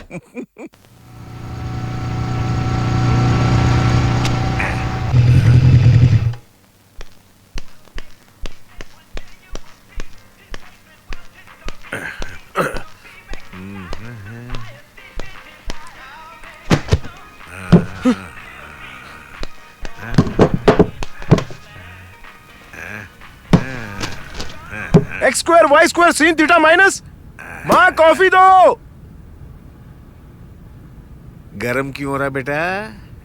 X square Y square sin theta minus. माँ कॉफी दो। गरम क्यों हो रहा है बेटा?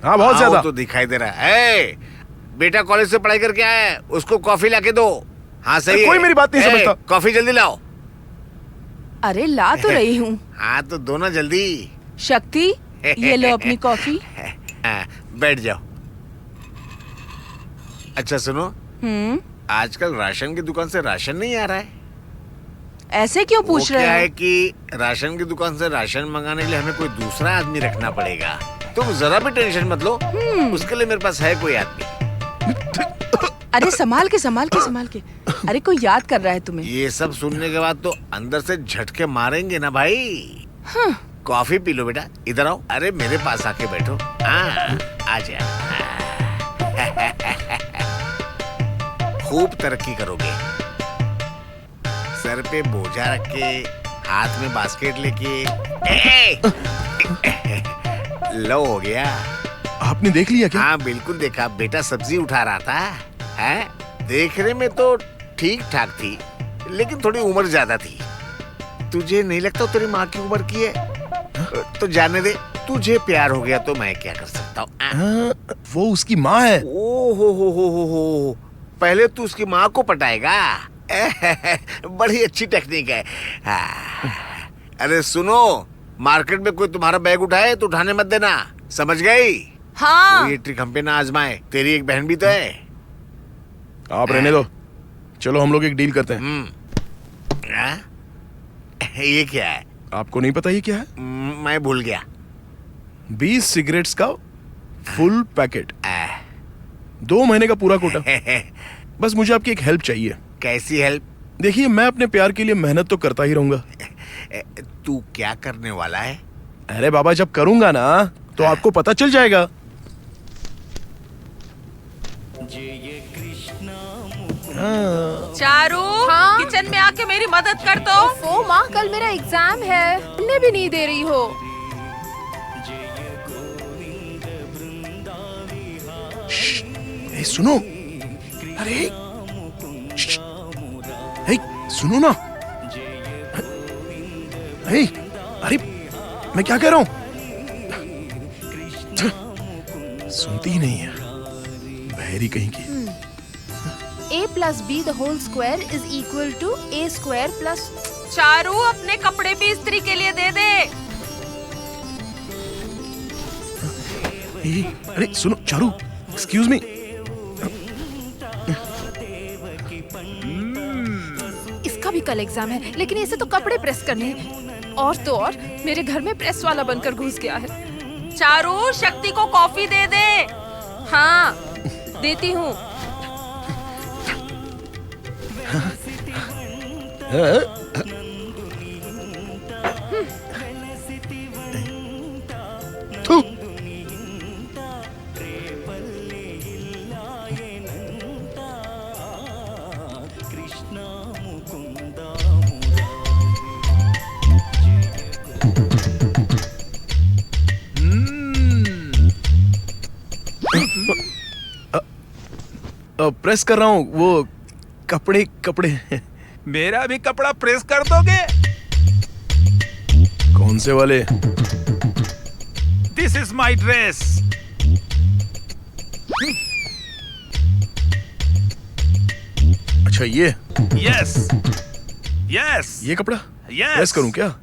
हाँ बहुत ज्यादा। तो दिखाई दे रहा है। बेटा कॉलेज से पढ़ाई करके आया है, उसको कॉफी लाके दो। हाँ सही है। कोई मेरी बात नहीं समझता। कॉफी जल्दी लाओ। अरे ला तो रही हूँ। हाँ तो दो ना जल्दी। शक्ति ये लो अपनी कॉफी। बैठ जाओ। अच्छा सुनो, आजकल राशन की दुकान से राशन नहीं आ रहा है। ऐसे क्यों पूछ रहे हो? क्या है कि राशन की दुकान से राशन मंगाने के लिए हमें कोई दूसरा आदमी रखना पड़ेगा। तुम जरा भी टेंशन मत लो, उसके लिए मेरे पास है कोई आदमी। अरे संभाल के संभाल के संभाल के। अरे कोई याद कर रहा है तुम्हें। ये सब सुनने के बाद तो अंदर से झटके मारेंगे ना भाई। कॉफी पी लो बेटा, इधर आओ। अरे मेरे पास आके बैठो। आ जा। खूब तरक्की करोगे। सर पे बोझा रख के, हाथ में बास्केट लेके। लो हो गया। आपने देख लिया क्या? हाँ बिल्कुल देखा। बेटा सब्जी उठा रहा था। है देखने में तो ठीक ठाक थी, लेकिन थोड़ी उम्र ज्यादा थी। तुझे नहीं लगता तेरी माँ की उम्र की है? तो जाने दे। तुझे प्यार हो गया तो मैं क्या कर सकता हूँ। वो उसकी माँ है। ओ हो। पहले तू उसकी माँ को पटाएगा। बड़ी अच्छी टेक्निक है। अरे सुनो, मार्केट में कोई तुम्हारा बैग उठाए तो उठाने मत देना, समझ गई? हाँ। ये ट्रिक हम पे ना आजमाए। तेरी एक बहन भी तो है। आप रहने दो, चलो हम लोग एक डील करते हैं। ये क्या है? आपको नहीं पता ये क्या है? मैं भूल गया। 20 सिगरेट्स का फुल पैकेट, 2 महीने का पूरा कोटा। बस मुझे आपकी एक हेल्प चाहिए। कैसी हेल्प? देखिए मैं अपने प्यार के लिए मेहनत तो करता ही रहूंगा। तू क्या करने वाला है? अरे बाबा जब करूंगा ना तो आपको पता चल जाएगा। चारू, किचन में आके मेरी मदद कर दो। ओ माँ, कल मेरा एग्जाम है, पढ़ने भी नहीं दे रही हो। सुनो। अरे सुनो ना। अरे मैं क्या कह रहा हूँ? सुनती ही नहीं है, बहरी कहीं की। A plus B the whole square is equal to A square plus। Charu अपने कपड़े भी इस्त्री के लिए दे दे। अरे सुनो चारू, एक्सक्यूज मी। इसका भी कल एग्जाम है, लेकिन इसे तो कपड़े प्रेस करने हैं। और तो और मेरे घर में प्रेस वाला बनकर घुस गया है। चारू शक्ति को कॉफी दे दे। हाँ देती हूँ। प्रेस कर रहा हूँ वो कपड़े। मेरा भी कपड़ा प्रेस कर दोगे? कौन से वाले? This is my dress. अच्छा ये? यस ये कपड़ा यस प्रेस करूं क्या?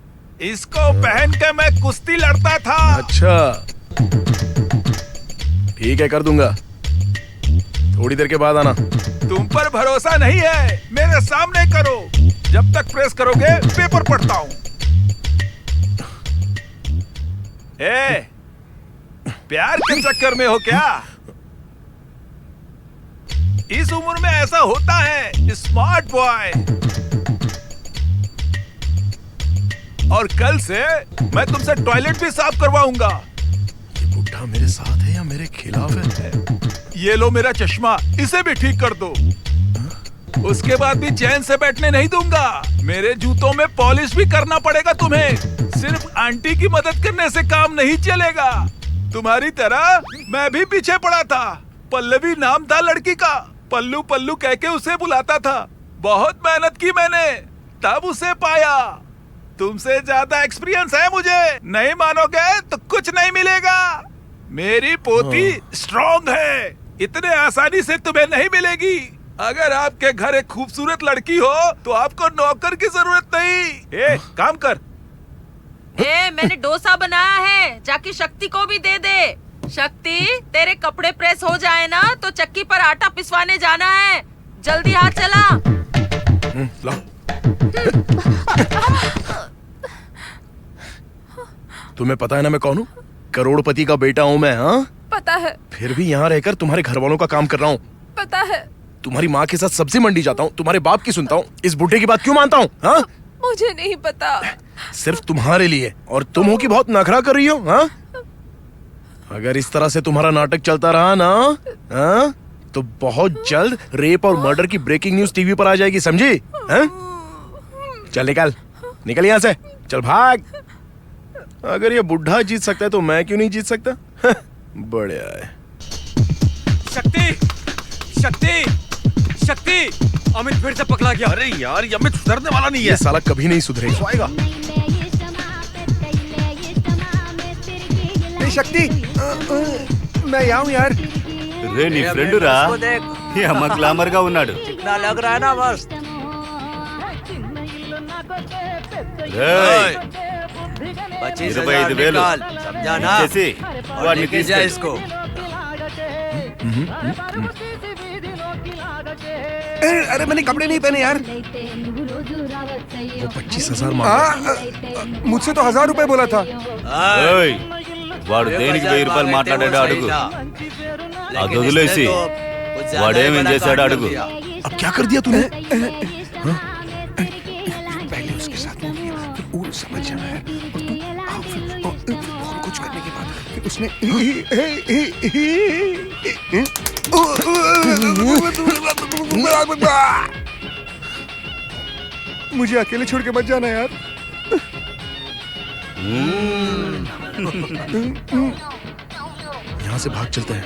इसको पहन के मैं कुश्ती लड़ता था। अच्छा ठीक है, कर दूंगा। थोड़ी देर के बाद आना। तुम पर भरोसा नहीं है, मेरे सामने करो। जब तक प्रेस करोगे पेपर पढ़ता हूँ। प्यार के चक्कर में हो क्या? इस उम्र में ऐसा होता है, स्मार्ट बॉय। और कल से मैं तुमसे टॉयलेट भी साफ करवाऊंगा। ये बुढ़ा मेरे साथ है या मेरे खिलाफ है? ये लो मेरा चश्मा, इसे भी ठीक कर दो। उसके बाद भी चैन से बैठने नहीं दूंगा। मेरे जूतों में पॉलिश भी करना पड़ेगा तुम्हें। सिर्फ आंटी की मदद करने से काम नहीं चलेगा। तुम्हारी तरह मैं भी पीछे पड़ा था। पल्लवी नाम था लड़की का। पल्लू पल्लू कह के उसे बुलाता था। बहुत मेहनत की मैंने, तब उसे पाया। तुमसे ज्यादा एक्सपीरियंस है मुझे। नहीं मानोगे तो कुछ नहीं मिलेगा। मेरी पोती स्ट्रॉन्ग है, इतने आसानी से तुम्हें नहीं मिलेगी। अगर आपके घर एक खूबसूरत लड़की हो तो आपको नौकर की जरूरत नहीं। काम कर। मैंने डोसा बनाया है, जाके शक्ति को भी दे दे। शक्ति, तेरे कपड़े प्रेस हो जाए ना तो चक्की पर आटा पिसवाने जाना है। जल्दी हाथ चला। तुम्हें पता है ना मैं कौन हूँ? करोड़पति का बेटा हूँ मैं। हाँ, पता है। फिर भी यहाँ रहकर तुम्हारे घर वालों का काम कर रहा हूँ। पता है। तुम्हारी माँ के साथ सब्जी मंडी जाता हूँ, तुम्हारे बाप की सुनता हूँ। इस बुढ़े की बात क्यों मानता हूँ? हाँ, मुझे नहीं पता। सिर्फ तुम्हारे लिए। और तुम हो कि बहुत नखरा कर रही हो। हाँ, अगर इस तरह से तुम्हारा नाटक चलता रहा ना, हाँ, तो बहुत जल्द रेप और मर्डर की ब्रेकिंग न्यूज टीवी पर आ जाएगी, समझी? हाँ? चल निकल, निकल यहाँ से, चल भाग। अगर ये बुढ़ा जीत सकता है तो मैं क्यों नहीं जीत सकता? बढ़िया है। शक्ति, शक्ति, शक्ति, अमित फिर से पकड़ा गया। अरे यार, ये अमित सुधरने वाला नहीं है। ये साला कभी नहीं सुधरेगा। आएगा। शक्ति, मैं यहाँ हूँ यार। రే నీ ఫ్రెండ్ రా ఈ అమ్మ గ్లామర్ గా ఉన్నాడు कितना लग रहा है ना मस्त। రేయ్ 25,000 निकाल, समझा ना? చేసి వాడిని लेके जा తీసుకెళ్ళు इसको। अरे मैंने कपड़े नहीं पहने यार। वो 25,000 मांगा। मुझसे तो 1,000 रुपए बोला था। ఏయ్ వాడు దేనికి 1000 రూపాయలు మాట్లాడాడో అడుగు అది వదిలేసి వాడేమేం చేశాడో అడుగు अब क्या कर दिया तूने? पहले उसके साथ वो किया, फिर वो समझ जाना है और तू फिर बहुत कुछ करने के बाद फिर उसने मुझे अकेले छोड़ के मत जाना यार। यहाँ से भाग चलते हैं।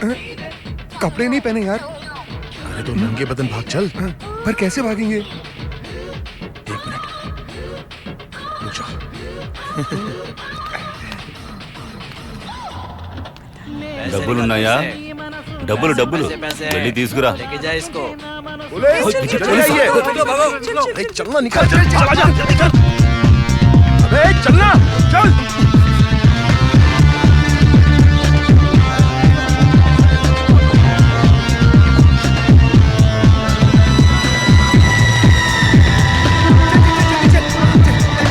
कपड़े नहीं पहने यार। अरे तो नंगे बदन भाग चल। पर कैसे भागेंगे? 1 मिनट रुक जा। డబ్బులు ఉన్నాయా డబ్బులు డబ్బులు వెళ్ళి తీసుకురా लेके जा इसको। चलना, निकल, चला जा, जल्दी चल। अबे चलना, चल।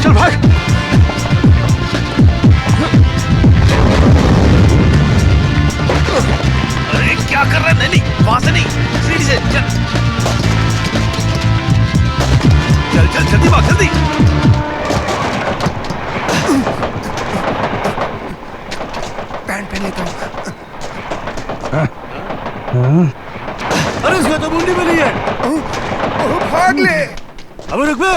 चल भाग। अरे क्या कर रहा है नैनी? वहां से नहीं, सीढ़ी से चल। चल चल जल्दी भाग, जल्दी। पैंट पहन लेता हूँ। अरे उसका तो मुंडी में नहीं है। भाग ले। अबे रुक बे।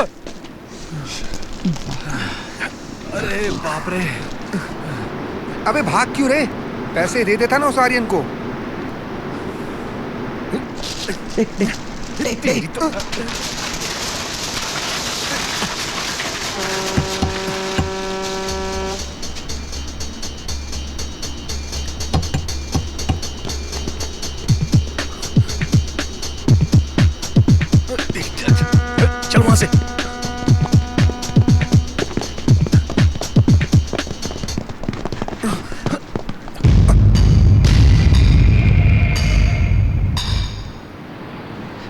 अरे बाप रे। अबे भाग क्यों रे? पैसे दे देता ना उस आर्यन को। चल वहां से।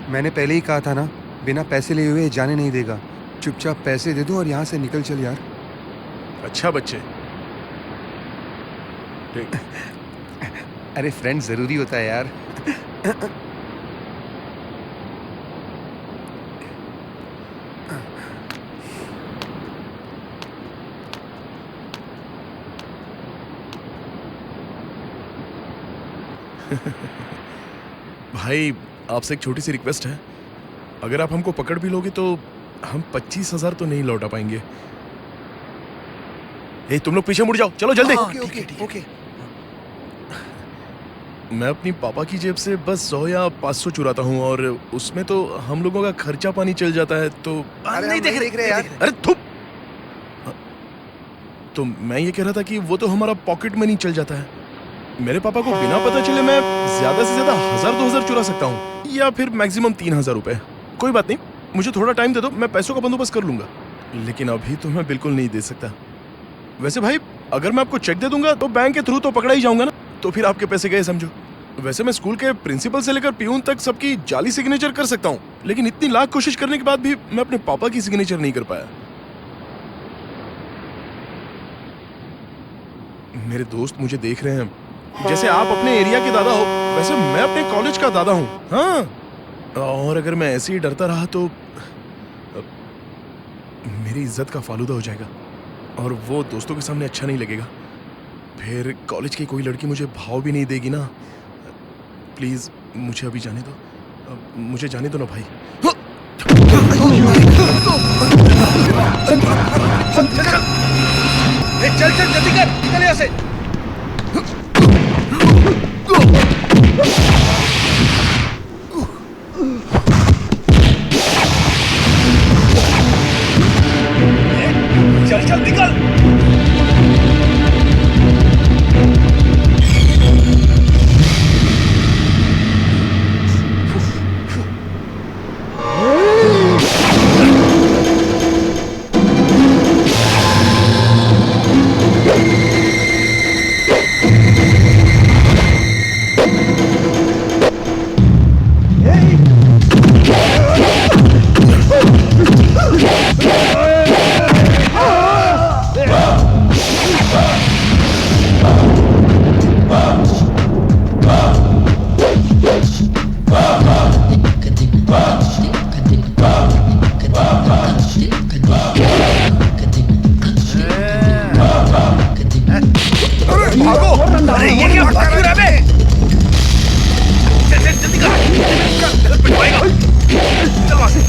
मैंने पहले ही कहा था ना, बिना पैसे लिए हुए जाने नहीं देगा। चुपचाप पैसे दे दो और यहाँ से निकल चल यार। अच्छा बच्चे। ठीक। अरे फ्रेंड जरूरी होता है यार। भाई आपसे एक छोटी सी रिक्वेस्ट है, अगर आप हमको पकड़ भी लोगे तो हम 25,000 तो नहीं लौटा पाएंगे। ए, तुम लोग पीछे मुड़ जाओ, चलो जल्दी। ओके। मैं अपनी पापा की जेब से बस 100 या 500 चुराता हूँ और उसमें तो हम लोगों का खर्चा पानी चल जाता है। तो अरे नहीं देख रहे यार। अरे थुप। तो मैं ये कह रहा था कि वो तो हमारा पॉकेट मनी चल जाता है। मेरे पापा को बिना पता चले मैं ज्यादा से ज्यादा 1,000-2,000 चुरा सकता हूँ, या फिर मैक्सिमम 3,000 रुपए। कोई बात नहीं, मुझे थोड़ा टाइम दे दो, मैं पैसों का बंदोबस्त कर लूंगा। लेकिन अभी तो मैं बिल्कुल नहीं दे सकता। वैसे भाई अगर मैं आपको चेक दे दूंगा तो बैंक के थ्रू तो पकड़ा ही जाऊंगा ना, तो फिर आपके पैसे गए समझो। वैसे मैं स्कूल के प्रिंसिपल से लेकर पियून तक सबकी जाली सिग्नेचर कर सकता हूँ, लेकिन इतनी लाख कोशिश करने के बाद भी मैं अपने पापा की सिग्नेचर नहीं कर पाया। मेरे दोस्त मुझे देख रहे हैं, जैसे आप अपने एरिया के दादा हो वैसे मैं अपने कॉलेज का दादा हूँ। हाँ, और अगर मैं ऐसे ही डरता रहा तो मेरी इज्जत का फालूदा हो जाएगा और वो दोस्तों के सामने अच्छा नहीं लगेगा। फिर कॉलेज की कोई लड़की मुझे भाव भी नहीं देगी ना। प्लीज मुझे अभी जाने दो, मुझे जाने दो ना भाई। चल चल जल्दी कर, निकल यहाँ से। चल चल निकल। अरे ये क्या भाग क्यों रहा है? चल चल जल्दी कर, पिटवाएगा। चल वहां से।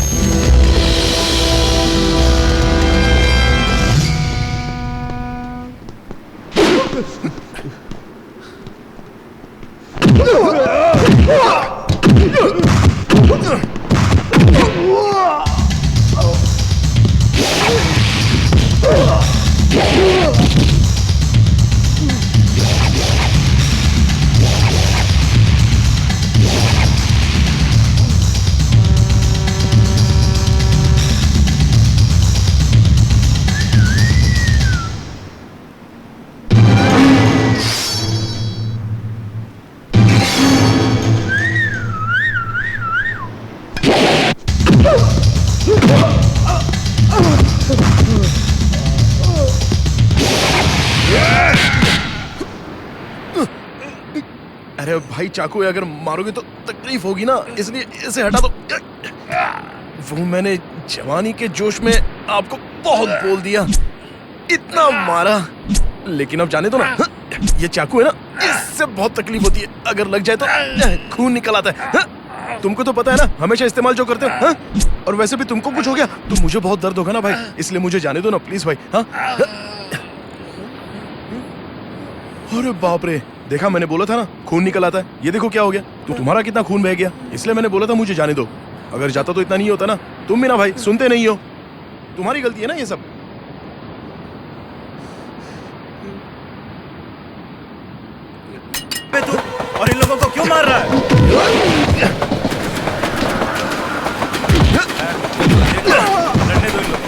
अरे भाई चाकू अगर मारोगे तो तकलीफ होगी ना, इसलिए इसे हटा दो। वो मैंने जवानी के जोश में आपको बहुत बोल दिया, इतना मारा, लेकिन अब जाने दो ना। ये चाकू है ना, इससे बहुत तकलीफ होती है, अगर लग जाए तो खून निकल आता है। तुमको तो पता है ना हमेशा इस्तेमाल जो करते हो। और वैसे भी तुमको कुछ हो गया तो मुझे बहुत दर्द होगा ना भाई, इसलिए मुझे जाने दो ना प्लीज भाई। हाँ अरे बाप रे, देखा मैंने बोला था ना खून निकल आता है। ये देखो क्या हो गया, तो तुम्हारा कितना खून बह गया, इसलिए मैंने बोला था मुझे जाने दो। अगर जाता तो इतना नहीं होता ना। तुम भी ना भाई सुनते नहीं हो, तुम्हारी गलती है ना ये सब। तू और इन लोगों को क्यों मार रहा है? लड़ने दो इन लोग।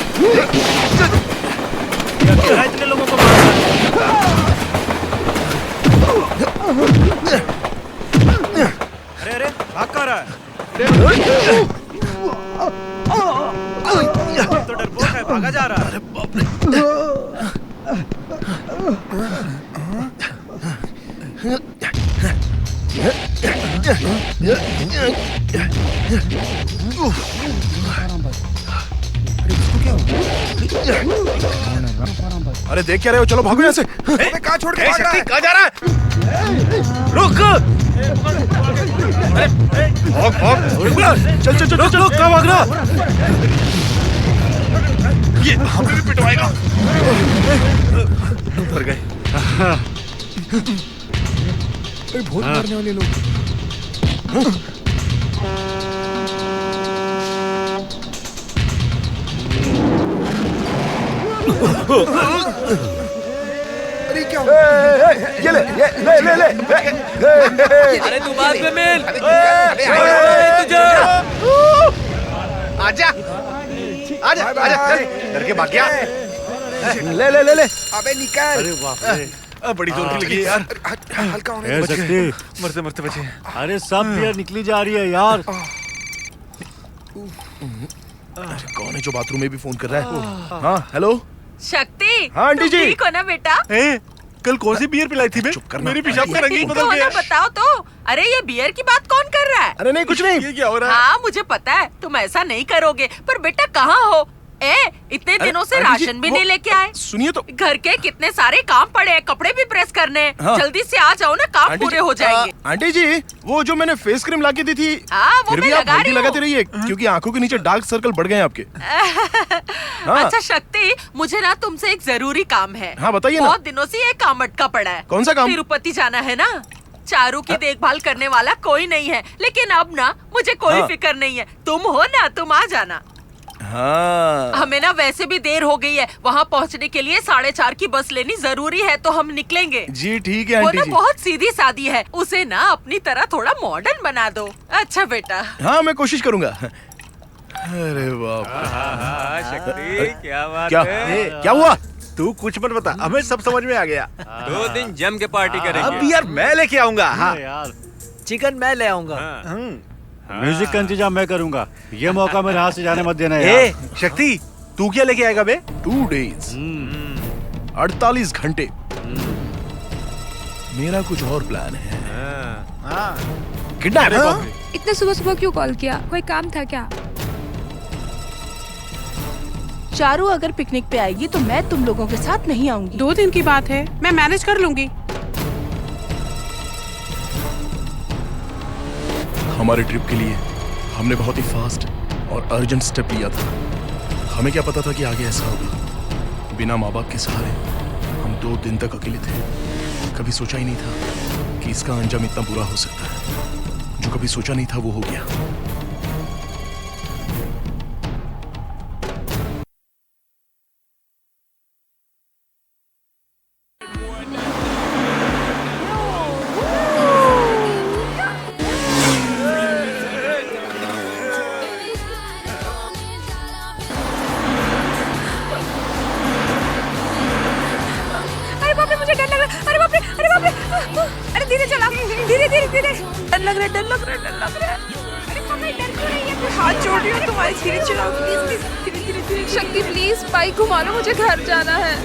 क्या इतने लोगों को मार रहा है? अरे अरे भाग कहाँ रहा है? अरे तो डरपोक है, भागा जा रहा। अरे बाप रे। अरे देख क्या रहे हो, चलो भागो यहाँ से। कहाँ छोड़ के भाग रहा है? कहाँ जा रहा है? रुक। भाग भाग, चल चल चल चल, कहाँ भाग रहा? ये हमें भी पिटवाएगा। डर गए। भूत मारने वाले लोग। अरे क्या ये ले अरे तू बाद में मिल। तुझे आजा आजा आजा, डर के भाग गया। ले अबे निकल। अरे बाप रे, बड़ी जोर की लगी यार। हल्का होने ए, शक्ति। मरते मरते बचे। अरे सब बियर निकली जा रही है यार। अरे कौन है जो बाथरूम में भी फोन कर रहा है? हाँ हेलो। शक्ति, हाँ आंटी तुम जी। ठीक हो ना बेटा? कल कौन सी बियर पिलाई थी बे? चुप करना। मेरी पेशाब का रंग ही ठीक बदल तो हो गया। ना, बताओ तो। अरे ये बियर की बात कौन कर रहा है? अरे नहीं कुछ नहीं। ये क्या हो रहा है? हाँ मुझे पता है तुम ऐसा नहीं करोगे, पर बेटा कहाँ हो? इतने दिनों से आंटी जी, राशन भी वो- नहीं लेके आए। सुनिए तो। घर के कितने सारे काम पड़े हैं, कपड़े भी प्रेस करने हैं। हाँ। जल्दी से आ जाओ ना, काम आंटी पूरे जी, हो जाएंगे। आंटी जी वो जो मैंने फेस क्रीम लाके दी थी, हाँ वो फिर मैं भी आप लगा हल्दी रही लगाते हूँ। रहिए क्योंकि आंखों के नीचे डार्क सर्कल बढ़ गए हैं आपके। हाँ। अच्छा शक्ति, मुझे ना तुमसे एक जरूरी काम है। हाँ, बताइए ना। बहुत दिनों से ये काम अटका पड़ा है। कौन सा काम? तिरुपति जाना है ना। चारू की देखभाल करने वाला कोई नहीं है, लेकिन अब ना मुझे कोई हाँ। फिक्र नहीं है। तुम हो ना, तुम आ जाना। हाँ। हमें ना वैसे भी देर हो गई है, वहाँ पहुँचने के लिए 4:30 की बस लेनी जरूरी है, तो हम निकलेंगे। जी ठीक है वो आंटी ना जी। बहुत सीधी सादी है, उसे ना अपनी तरह थोड़ा मॉडर्न बना दो। अच्छा बेटा। हाँ मैं कोशिश करूंगा। अरे बाप रे। शक्ति क्या बात क्या है? क्या हुआ? तू कुछ मत बता, हमें सब समझ में आ गया। 2 दिन जम के पार्टी करेंगे। अब यार मैं लेके आऊंगा। हाँ यार चिकन मैं ले आऊंगा। म्यूजिक का इंतजाम मैं करूंगा। ये मौका मेरे हाथ से जाने मत देना ए यार। शक्ति, तू क्या लेके आएगा बे? 2 days 48 घंटे। मेरा कुछ और प्लान है। किडनैप। इतने सुबह सुबह क्यों कॉल किया? कोई काम था क्या? चारू अगर पिकनिक पे आएगी तो मैं तुम लोगों के साथ नहीं आऊंगी। 2 दिन की बात है, मैं मैनेज कर लूंगी। हमारे ट्रिप के लिए हमने बहुत ही फास्ट और अर्जेंट स्टेप लिया था। हमें क्या पता था कि आगे ऐसा होगा। बिना माँ बाप के सहारे हम 2 दिन तक अकेले थे। कभी सोचा ही नहीं था कि इसका अंजाम इतना बुरा हो सकता है। जो कभी सोचा नहीं था वो हो गया। अरे बाप रे, मुझे डर लग रहा है। अरे बाप रे, अरे बाप रे। अरे धीरे चला, धीरे धीरे धीरे। डर लग रहा है, डर लग रहा है, डर लग रहा है। अरे मम्मी डर क्यों रही है? हाथ जोड़ रही हूँ तुम्हारे, धीरे चलाओ प्लीज प्लीज, धीरे धीरे धीरे। शक्ति प्लीज बाइक घुमा लो, मुझे घर जाना है।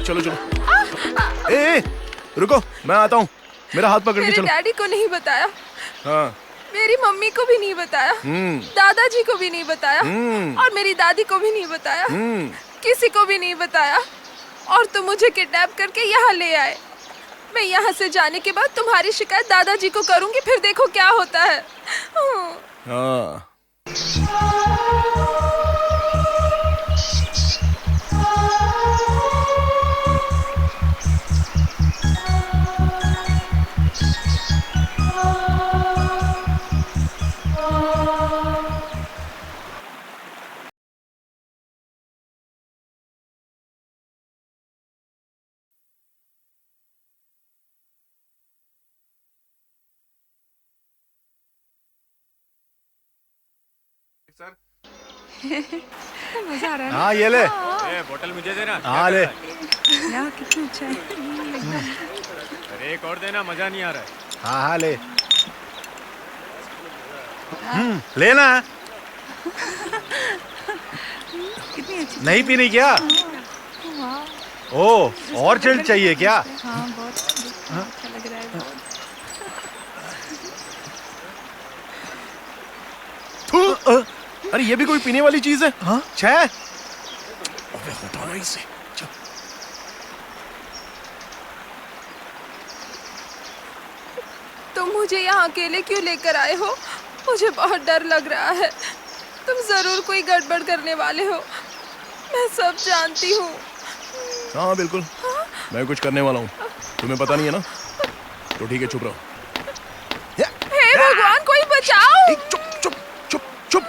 चलो चलो। ए, रुको मैं आता हूँ। मेरा हाथ पकड़ के मेरे चलो। डैडी को नहीं बताया, हाँ। मेरी मम्मी को भी नहीं बताया, दादाजी को भी नहीं बताया, और मेरी दादी को भी नहीं बताया, किसी को भी नहीं बताया। और तुम मुझे किडनैप करके यहाँ ले आए। मैं यहाँ से जाने के बाद तुम्हारी शिकायत दादाजी को करूँगी, फिर देखो क्या होता है। हाँ। मजा आ रहा है ना? हाँ ये ले बोतल मुझे देना। हाँ ले यार कितना अच्छा है। अरे एक और देना, मजा नहीं आ रहा है। हाँ हाँ ले लेना कितनी अच्छी नहीं पीनी क्या? वाह। ओ और चिल्ड चाहिए क्या? हाँ बहुत अच्छा लग रहा है बहुत। अरे ये भी कोई पीने वाली चीज है? हाँ छह। अबे हटाना इसे। चल। तुम मुझे यहाँ अकेले क्यों लेकर आए हो? मुझे बहुत डर लग रहा है। तुम जरूर कोई गड़बड़ करने वाले हो, मैं सब जानती हूँ। हाँ बिल्कुल, मैं कुछ करने वाला हूँ। तुम्हें पता नहीं है ना? तो ठीक है, चुप रहो। हे भगवान, कोई बचाओ! चुप चुप चुप चुप।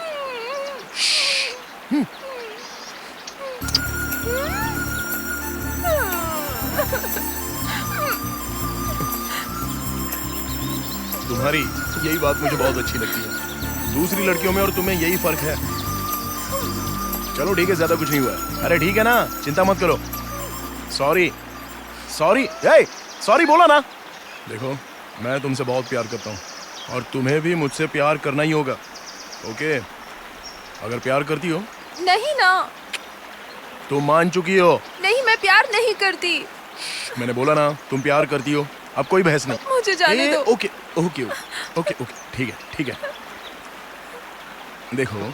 तुम्हारी यही बात मुझे बहुत अच्छी लगती है। दूसरी लड़कियों में और तुम्हें यही फर्क है। चलो ठीक है, ज्यादा कुछ नहीं हुआ। अरे ठीक है ना, चिंता मत करो। सॉरी सॉरी सॉरी बोला ना। देखो, मैं तुमसे बहुत प्यार करता हूँ और तुम्हें भी मुझसे प्यार करना ही होगा। ओके? अगर प्यार करती हो? नहीं ना। तुम मान चुकी हो। नहीं, मैं प्यार नहीं करती। मैंने बोला ना, तुम प्यार करती हो। अब कोई बहस नहीं। मुझे जाने दो। ओके ओके ओके ओके, ठीक है ठीक है। देखो,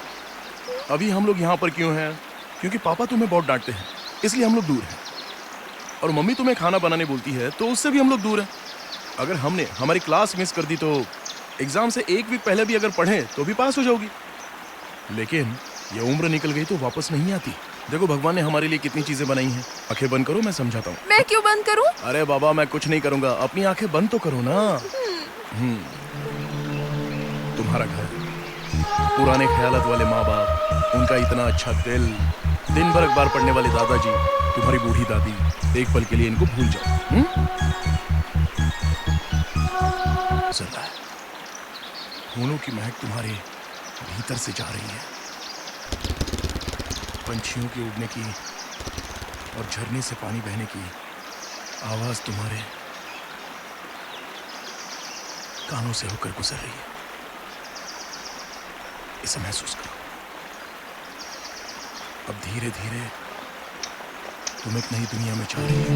अभी हम लोग यहाँ पर क्यों हैं? क्योंकि पापा तुम्हें बहुत डांटते हैं, इसलिए हम लोग दूर हैं। और मम्मी तुम्हें खाना बनाने बोलती है, तो उससे भी हम लोग दूर हैं। अगर हमने हमारी क्लास मिस कर दी तो एग्जाम से एक वीक पहले भी अगर पढ़े तो भी पास हो जाओगी। लेकिन ये उम्र निकल गई तो वापस नहीं आती। देखो, भगवान ने हमारे लिए कितनी चीजें बनाई हैं। आंखें बंद करो, मैं समझाता हूँ। मैं क्यों बंद करूं? अरे बाबा, मैं कुछ नहीं करूंगा, अपनी आंखें बंद तो करो ना। तुम्हारा घर, पुराने ख्यालात वाले माँ बाप, उनका इतना अच्छा दिल, दिन भर अखबार पढ़ने वाले दादाजी, तुम्हारी बूढ़ी दादी, एक पल के लिए इनको भूल जाओ। जरा फूलों की महक तुम्हारे भीतर से जा रही है, पंछियों के उड़ने की और झरने से पानी बहने की आवाज तुम्हारे कानों से होकर गुजर रही है। इसे महसूस करो। अब धीरे धीरे तुम एक नई दुनिया में जा रही हो।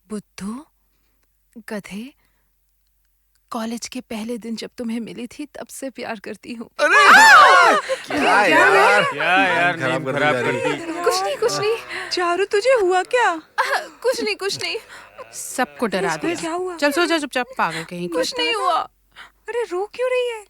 बुद्धू, गधे, कॉलेज के पहले दिन जब तुम्हें मिली थी तब से प्यार करती हूँ। क्या यार खराब कर दी। कुछ नहीं। चारू, तुझे हुआ क्या? कुछ नहीं। सबको डरा दिया। क्या हुआ? चल सो जा चुपचाप, पागल कहीं। कुछ नहीं हुआ। अरे रो क्यों रही है?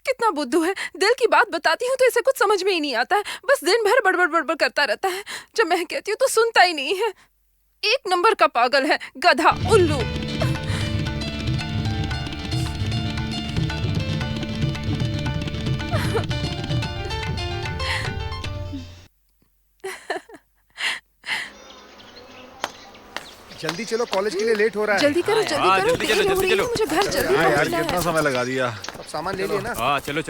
कितना बुद्धू है। दिल की बात बताती हूँ तो इसे कुछ समझ में ही नहीं आता है। बस दिन भर बड़बड़ करता रहता है। जब मैं कहती हूँ तो सुनता ही नहीं है। एक नंबर का पागल है, गधा, उल्लू। जल्दी चलो, कॉलेज के लिए लेट हो रहा है। जल्दी करो, जल्दी करो। देर हो रही है, मुझे घर जल्दी यार पहुंचना कितना है। समय लगा दिया। सब सामान ले लिए ना? हाँ चलो।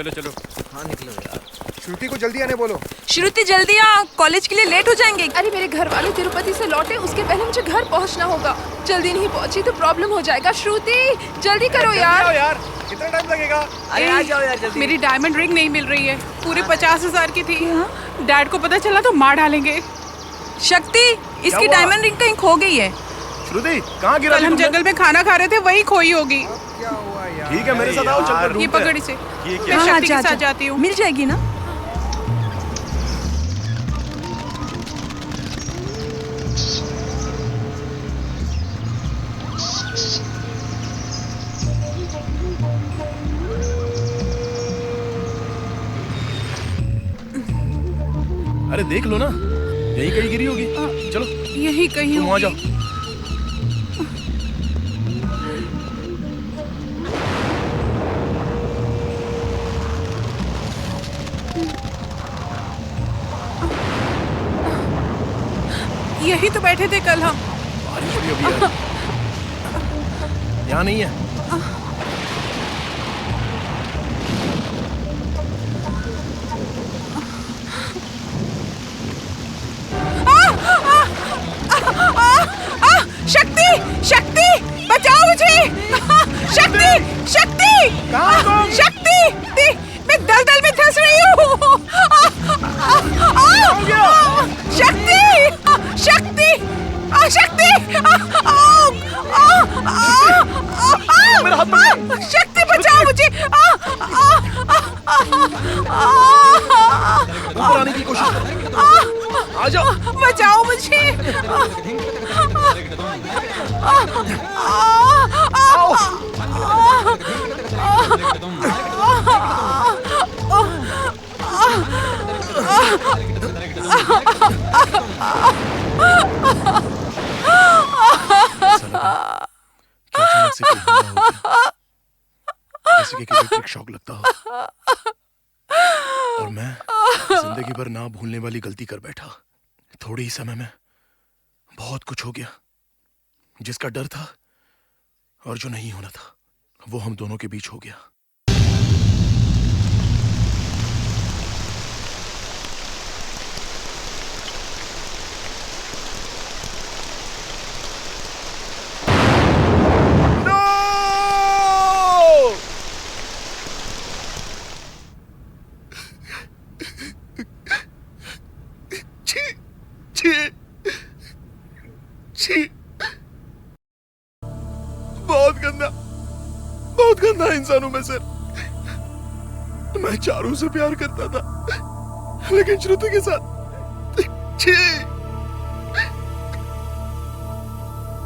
हाँ निकलो यार। श्रुति को जल्दी आने बोलो। श्रुति जल्दी आ, कॉलेज के लिए लेट हो जाएंगे। अरे मेरे घर वाले तिरुपति से लौटे, उसके पहले मुझे घर पहुंचना होगा। जल्दी नहीं पहुंची तो प्रॉब्लम हो जाएगा। श्रुति जल्दी करो यार। कितना टाइम लगेगा? अरे आ जाओ यार जल्दी। मेरी डायमंड रिंग नहीं मिल रही है, पूरे 50,000 की थी। डैड को पता चला तो मार डालेंगे। शक्ति, इसकी डायमंड रिंग कहीं खो गई है। श्रुति, कहाँ गिरा? कल हम जंगल में खाना खा रहे थे, वही खोई होगी। क्या हुआ यार? ठीक है, मेरे साथ आओ, चलकर ये ढूंढते हैं। पकड़ इसे। मैं हाँ, शक्ति के जा, साथ जा। जाती हूँ। मिल जाएगी ना? अरे देख लो ना, यहीं कहीं गिरी होगी। चलो यही कहीं तुम वहां जाओ। यही तो बैठे थे कल हम। बारिश भी अभी आई। यहाँ नहीं है। शक्ति, शक्ति, बचाओ मुझे। शक्ति, शक्ति, शक्ति, मैं दलदल में धंस रही हूँ। शक्ति, शक्ति, शक्ति, शक्ति बचाओ मुझे। ऊपर आने की कोशिश करो। आ जाओ। बचाओ मुझे। अचानक से कोई हमला हो गया, जैसे कि किसी ट्रिक शॉक लगता हो। और मैं जिंदगी भर ना भूलने वाली गलती कर बैठा। थोड़े ही समय में बहुत कुछ हो गया, जिसका डर था और जो नहीं होना था वो हम दोनों के बीच हो गया। बहुत गंदा इंसान हूं मैं सर। मैं चारू से प्यार करता था, लेकिन श्रुति के साथ छी।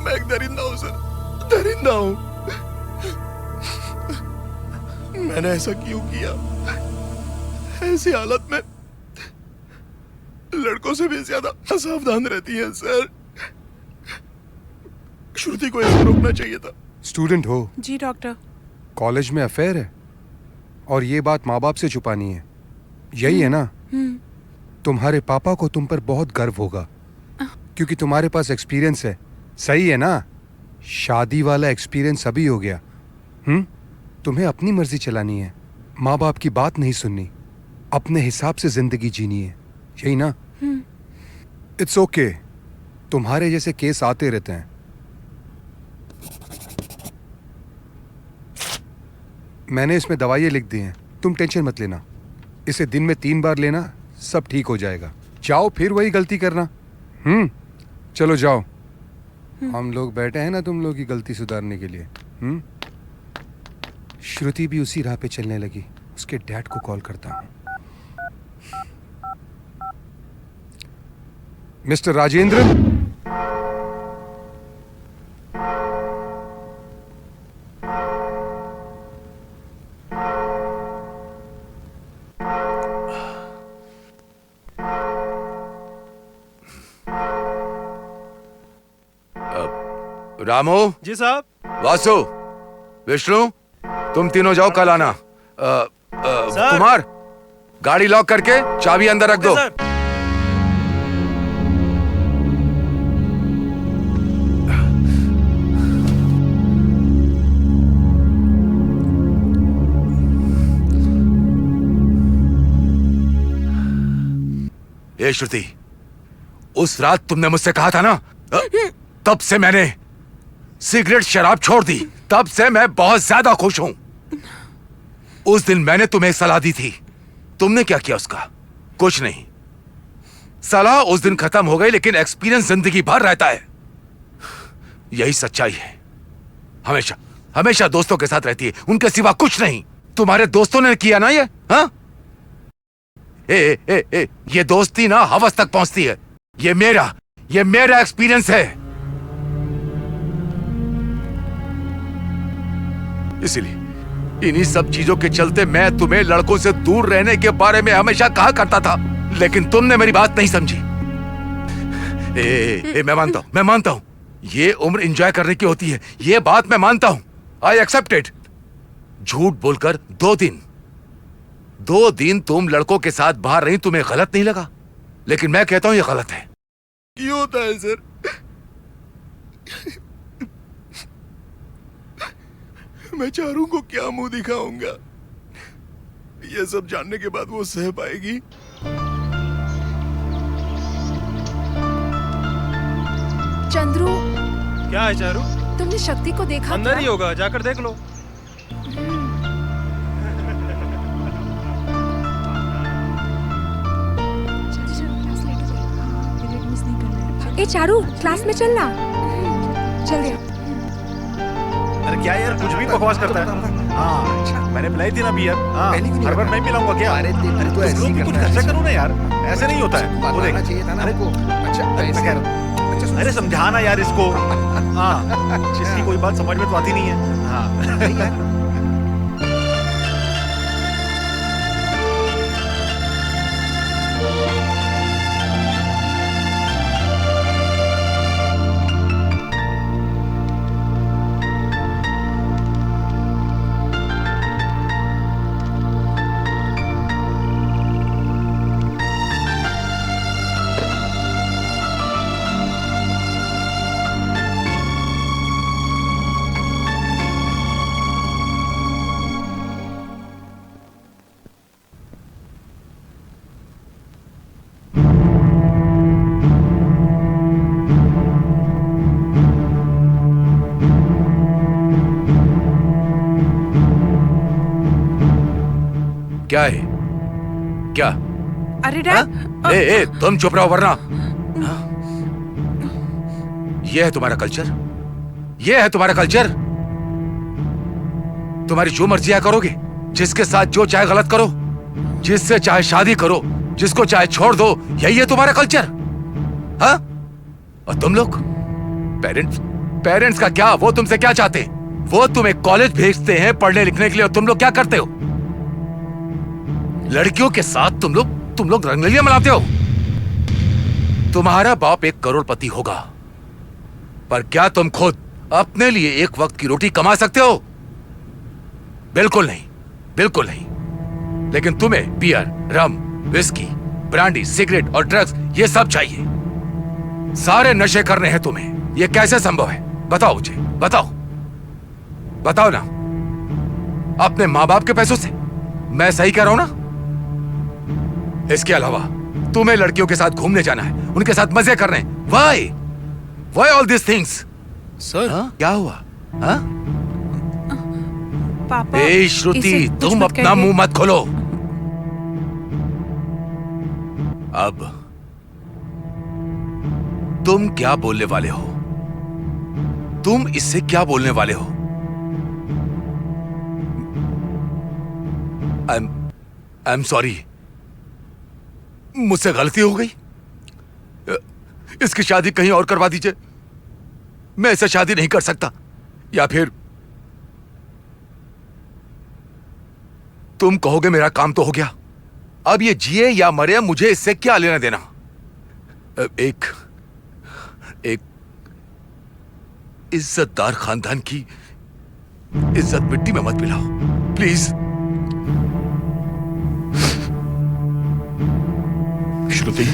मैं एक दरिंदा हूं सर, दरिंदा हूं। मैंने ऐसा क्यों किया? ऐसी हालत में लड़कों से भी ज्यादा असावधान रहती है सर। श्रुति को ऐसे रोकना चाहिए था। स्टूडेंट हो? जी डॉक्टर। कॉलेज में अफेयर है और ये बात माँ बाप से छुपानी है, यही है ना? तुम्हारे पापा को तुम पर बहुत गर्व होगा, क्योंकि तुम्हारे पास एक्सपीरियंस है, सही है ना? शादी वाला एक्सपीरियंस अभी हो गया। तुम्हें अपनी मर्जी चलानी है, माँ बाप की बात नहीं सुननी, अपने हिसाब से जिंदगी जीनी है, यही ना? इट्स ओके, तुम्हारे जैसे केस आते रहते हैं। मैंने इसमें दवाइयाँ लिख दी हैं, तुम टेंशन मत लेना। इसे दिन में 3 बार लेना, सब ठीक हो जाएगा। जाओ फिर वही गलती करना। चलो जाओ। हम लोग बैठे हैं ना तुम लोग की गलती सुधारने के लिए। श्रुति भी उसी राह पे चलने लगी। उसके डैड को कॉल करता हूँ। मिस्टर राजेंद्र, रामू जी साहब। वासु, विष्णु, तुम तीनों जाओ, कल आना। कुमार, गाड़ी लॉक करके चाबी अंदर रख दो। ए श्रुति, उस रात तुमने मुझसे कहा था ना, तब से मैंने सिगरेट शराब छोड़ दी। तब से मैं बहुत ज्यादा खुश हूं। उस दिन मैंने तुम्हें सलाह दी थी, तुमने क्या किया उसका? कुछ नहीं। सलाह उस दिन खत्म हो गई, लेकिन एक्सपीरियंस जिंदगी भर रहता है। यही सच्चाई है। हमेशा हमेशा दोस्तों के साथ रहती है, उनके सिवा कुछ नहीं। तुम्हारे दोस्तों ने किया ना ये? हाँ? ये दोस्ती ना हवस तक पहुंचती है। ये मेरा एक्सपीरियंस है। इसीलिए इन्हीं सब चीजों के चलते मैं तुम्हें लड़कों से दूर रहने के बारे में हमेशा कहा करता था, लेकिन तुमने मेरी बात नहीं समझी। मैं मानता हूं ये उम्र एंजॉय करने की होती है, ये बात मैं मानता हूं। I accept it. झूठ बोलकर 2 दिन तुम लड़कों के साथ बाहर रही, तुम्हें गलत नहीं लगा? लेकिन मैं कहता हूं ये गलत है। क्यों होता है सर? मैं चारों को क्या मुंह दिखाऊंगा? ये सब जानने के बाद वो सह पाएगी? चंद्रू, क्या है चारू? तुमने शक्ति को देखा? अंदर ही होगा, जाकर देख लो। ए चारू, क्लास में चलना। जल्दी। अरे क्या यार, कुछ भी बकवास करता है। हाँ, मैंने पिलाई थी ना बियर। हाँ, हर बार मैं पिलाऊंगा क्या? अरे तो ऐसे ही कुछ खर्चा करो ना यार, ऐसे नहीं होता है। वो देख, अरे समझाना यार इसको। हाँ, इसकी कोई बात समझ में तो आती नहीं है। हाँ। क्या है? क्या? अरे डैड, तुम चुप रहो वरना। यह है तुम्हारा कल्चर? यह है तुम्हारा कल्चर? तुम्हारी जो मर्जी आया करोगे, जिसके साथ जो चाहे गलत करो, जिससे चाहे शादी करो, जिसको चाहे छोड़ दो, यही है तुम्हारा कल्चर? हाँ? और तुम लोग पेरेंट्स का क्या? वो तुमसे क्या चाहते हैं? वो तुम्हें कॉलेज भेजते हैं पढ़ने लिखने के लिए, और तुम लोग क्या करते हो? लड़कियों के साथ तुम लोग रंगलियां मनाते हो। तुम्हारा बाप 1 करोड़पति होगा, पर क्या तुम खुद अपने लिए एक वक्त की रोटी कमा सकते हो? बिल्कुल नहीं, बिल्कुल नहीं। लेकिन तुम्हें बियर, रम, विस्की, ब्रांडी, सिगरेट और ड्रग्स, ये सब चाहिए। सारे नशे करने हैं तुम्हें। ये कैसे संभव है? बताओ मुझे, बताओ ना। अपने माँ बाप के पैसों से? मैं सही कह रहा हूं ना? इसके अलावा तुम्हें लड़कियों के साथ घूमने जाना है, उनके साथ मजे करने। Why all these things? Sir, क्या हुआ? पापा, श्रुति, तुम अपना मुंह मत खोलो। अब तुम क्या बोलने वाले हो? तुम इससे क्या बोलने वाले हो? I'm sorry, मुझसे गलती हो गई। इसकी शादी कहीं और करवा दीजिए। मैं ऐसे शादी नहीं कर सकता। या फिर तुम कहोगे मेरा काम तो हो गया, अब ये जिए या मरे मुझे इससे क्या लेना देना। एक इज्जतदार खानदान की इज्जत मिट्टी में मत मिलाओ, प्लीज। श्रुति,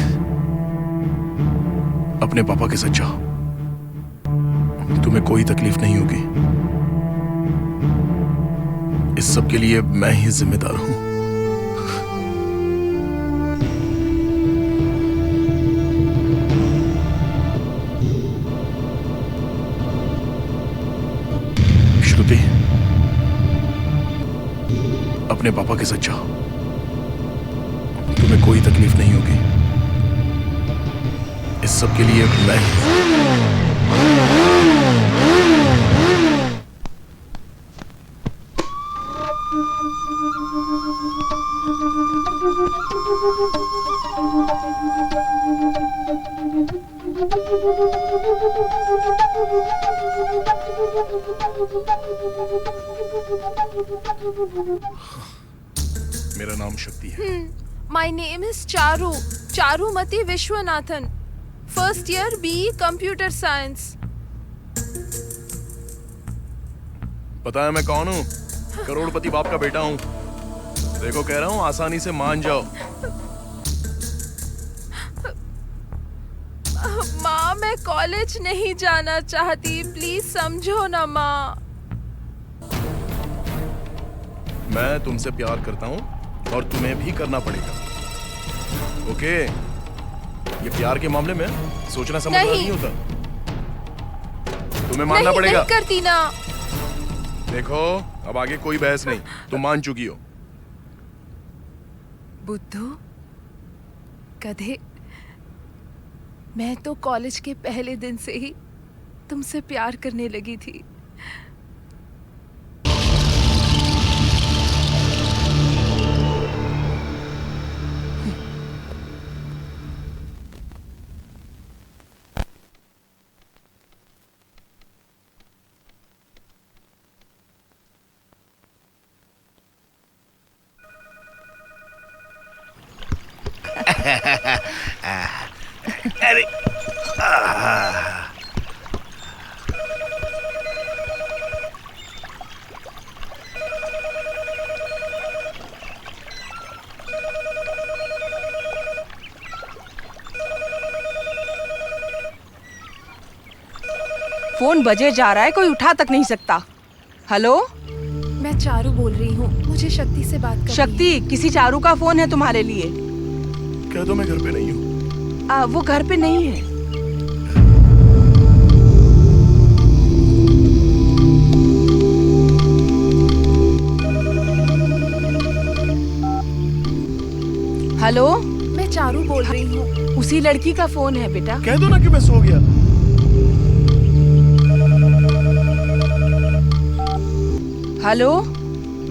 अपने पापा के साथ जाओ, तुम्हें कोई तकलीफ नहीं होगी। इस सब के लिए मैं ही जिम्मेदार हूं। श्रुति, अपने पापा के साथ जाओ, तुम्हें कोई तकलीफ नहीं होगी। इस सब के लिए मैं मेरा नाम शक्ति है। My name is Charu, Charumati Vishwanathan, first year BE computer science. पता है मैं कौन हूँ? करोड़पति बाप का बेटा हूँ। देखो कह रहा हूँ आसानी से मान जाओ। माँ मैं कॉलेज नहीं जाना चाहती, प्लीज समझो ना माँ। मैं तुमसे प्यार करता हूँ और तुम्हें भी करना पड़ेगा। ओके? ये प्यार के मामले में सोचना समझना नहीं होता। तुम्हें मानना पड़ेगा। नहीं करती ना। देखो अब आगे कोई बहस नहीं, तुम मान चुकी हो। बुद्धू गधे, मैं तो कॉलेज के पहले दिन से ही तुमसे प्यार करने लगी थी। अरे फोन बजे जा रहा है, कोई उठा तक नहीं सकता। हेलो, मैं चारू बोल रही हूँ, मुझे शक्ति से बात करनी शक्ति, किसी चारू का फोन है तुम्हारे लिए। कह दो मैं घर पे नहीं हूँ। वो घर पे नहीं है। हेलो, मैं चारू बोल रही हूँ। उसी लड़की का फोन है बेटा। कह दो ना कि मैं सो गया। हेलो,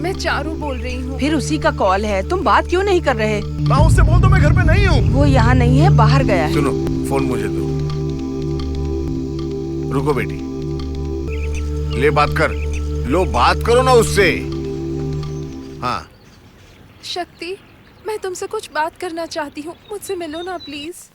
मैं चारू बोल रही हूँ। फिर उसी का कॉल है, तुम बात क्यों नहीं कर रहे? मैं उससे बोल दो मैं घर पे नहीं हूँ। वो यहाँ नहीं है, बाहर गया है। सुनो, फोन मुझे दो। रुको बेटी, ले बात कर। लो बात करो ना उससे। हाँ शक्ति, मैं तुमसे कुछ बात करना चाहती हूँ, मुझसे मिलो ना प्लीज।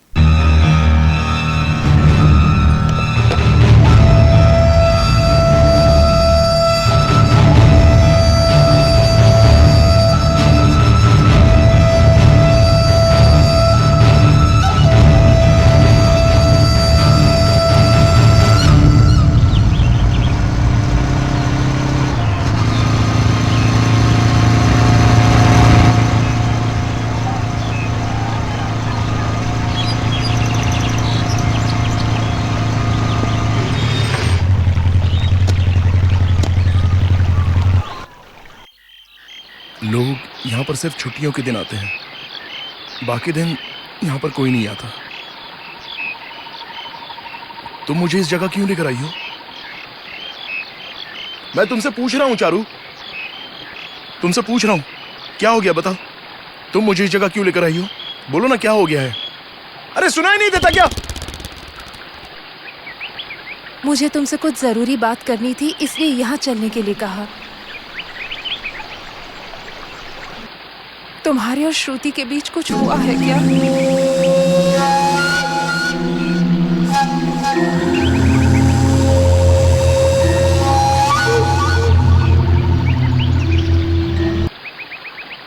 लोग यहाँ पर सिर्फ छुट्टियों के दिन आते हैं, बाकी दिन यहाँ पर कोई नहीं आता। तुम मुझे इस जगह क्यों लेकर आई हो? मैं तुमसे पूछ रहा हूँ चारू, तुमसे पूछ रहा हूँ, क्या हो गया बताओ? तुम मुझे इस जगह क्यों लेकर आई हो? बोलो ना क्या हो गया है? अरे सुनाई नहीं देता क्या? मुझे तुमसे कुछ जरूरी बात करनी थी, इसलिए यहाँ चलने के लिए कहा। तुम्हारे और श्रुति के बीच कुछ हुआ है क्या?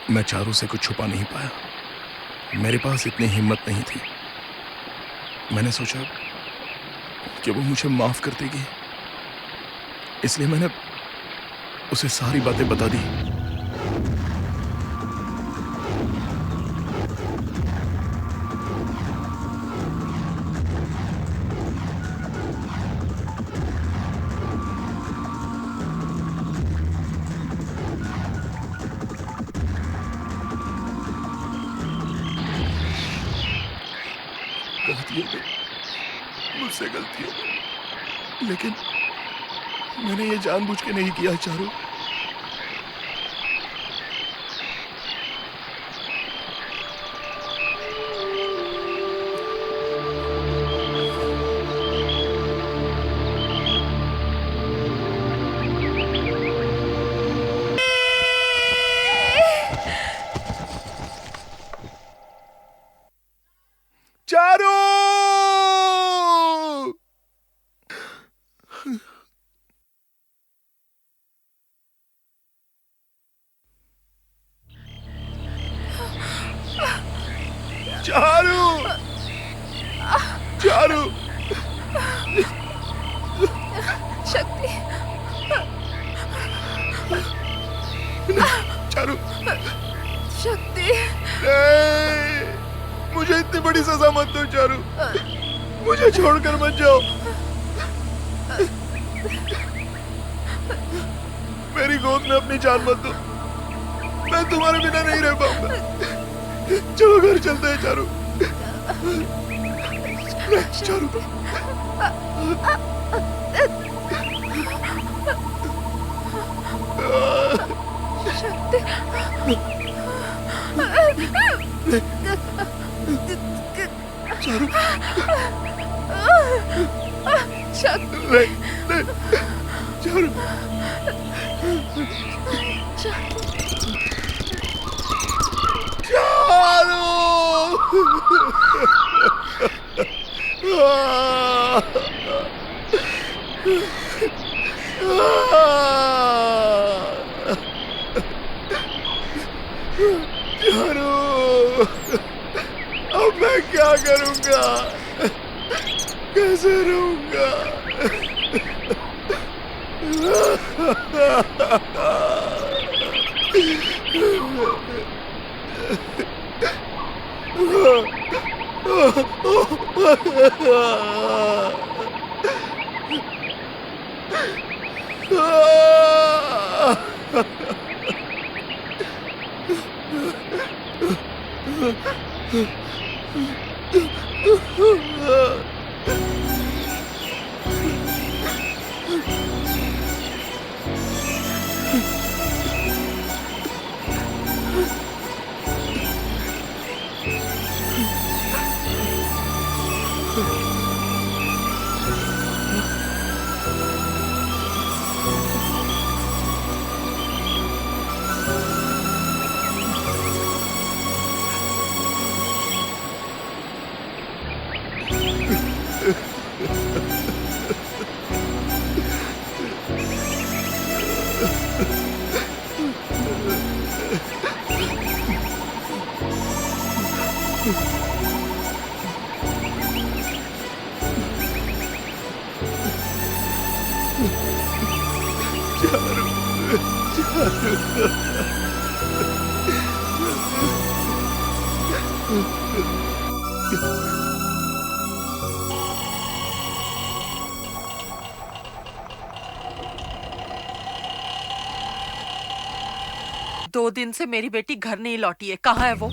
मैं चारू से कुछ छुपा नहीं पाया, मेरे पास इतनी हिम्मत नहीं थी। मैंने सोचा कि वो मुझे माफ कर देगी, इसलिए मैंने उसे सारी बातें बता दी। गलती हो गई, मुझसे गलती हो गई, लेकिन मैंने ये जानबूझ के नहीं किया चारू। चारू, चारू, शक्ति, चारू, शक्ति, नहीं, मुझे इतनी बड़ी सजा मत दो चारू, मुझे छोड़कर मत जाओ। मेरी गोद में अपनी जान मत दो, मैं तुम्हारे बिना नहीं रह पाऊंगा। चलो घर चलते हैं चारू। चारू, शक्ति, चारू, शक्ति, नहीं, नहीं, चारू, चारू, अब मैं क्या करूंगा, कैसे रहूंगा? दो दिन से मेरी बेटी घर नहीं लौटी है, कहाँ है वो?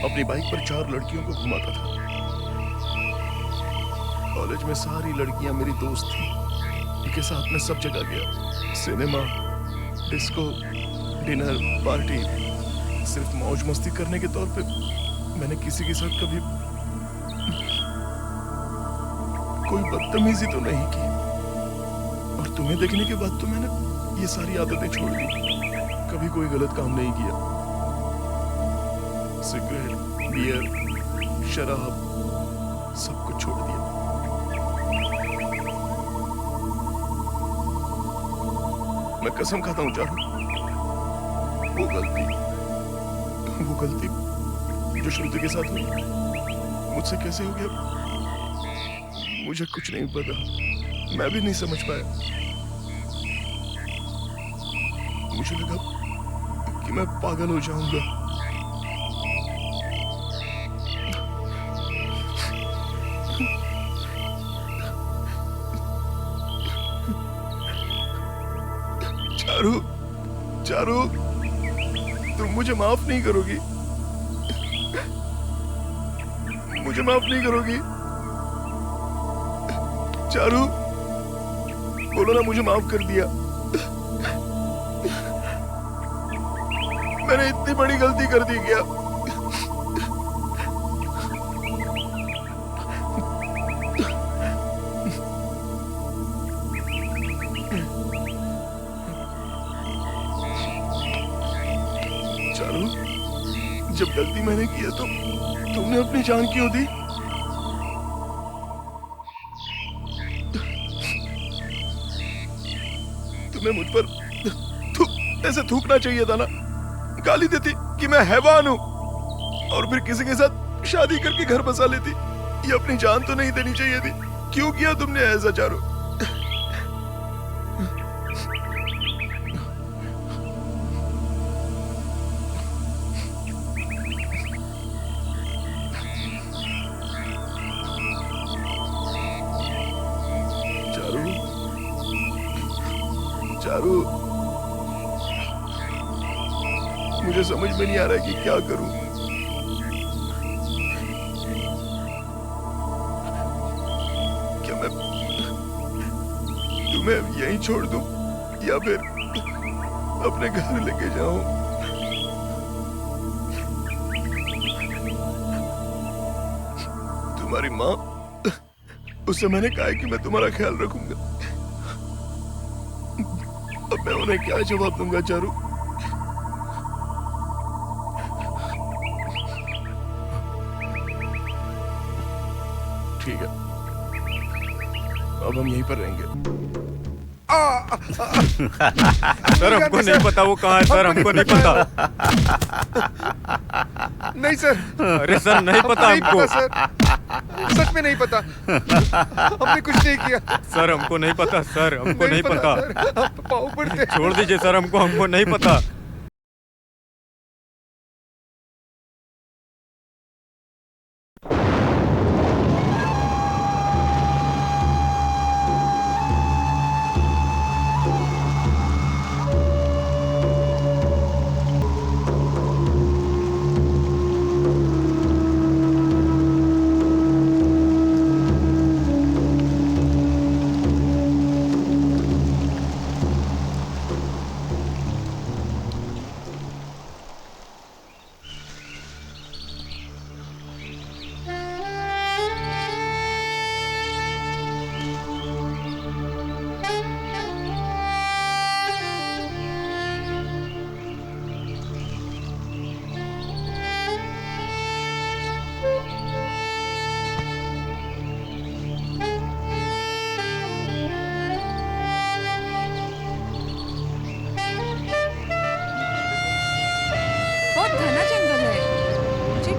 अपनी बाइक पर 4 लड़कियों को घुमाता था। कॉलेज में सारी लड़कियां मेरी दोस्त थी। इनके साथ में सब जगह गया, सिनेमा, डिस्को, डिनर, पार्टी। सिर्फ मौज मस्ती करने के तौर पे मैंने किसी के साथ कभी कोई बदतमीजी तो नहीं की। और तुम्हें देखने के बाद तो मैंने ये सारी आदतें छोड़ दी। कभी कोई गलत काम नहीं किया। सिगरेट, बियर, शराब, सब कुछ छोड़ दिया। मैं कसम खाता हूं चारू, वो गलती जो श्रुति के साथ हुई मुझसे कैसे हो गया मुझे कुछ नहीं पता। मैं भी नहीं समझ पाया। मुझे लगा कि मैं पागल हो जाऊंगा। चारू, चारू, तुम मुझे माफ नहीं करोगी? मुझे माफ नहीं करोगी? चारू, बोलो ना मुझे माफ कर दिया। मैंने इतनी बड़ी गलती कर दी क्या? चारू, जब गलती मैंने की है तो तुमने अपनी जान क्यों दी? तुम्हें मुझ पर ऐसे थूकना चाहिए था ना। गाली देती कि मैं हैवान हूं और फिर किसी के साथ शादी करके घर बसा लेती। ये अपनी जान तो नहीं देनी चाहिए थी। क्यों किया तुमने ऐसा चारू? चारू, मुझे समझ में नहीं आ रहा है कि क्या करूं। क्या मैं तुम्हें यहीं छोड़ दूं या फिर अपने घर लेके जाऊं? तुम्हारी माँ, उससे मैंने कहा है कि मैं तुम्हारा ख्याल रखूंगा। अब मैं उन्हें क्या जवाब दूंगा चारू? ठीक है, अब हम यहीं पर रहेंगे। सर हमको नहीं पता वो कहाँ है सर, हमको नहीं पता। नहीं सर। अरे सर नहीं पता हमको। सच में नहीं पता। हमने कुछ नहीं किया। सर हमको नहीं पता सर, हमको नहीं पता। पाँव पड़ते। छोड़ दीजिए सर, हमको नहीं पता।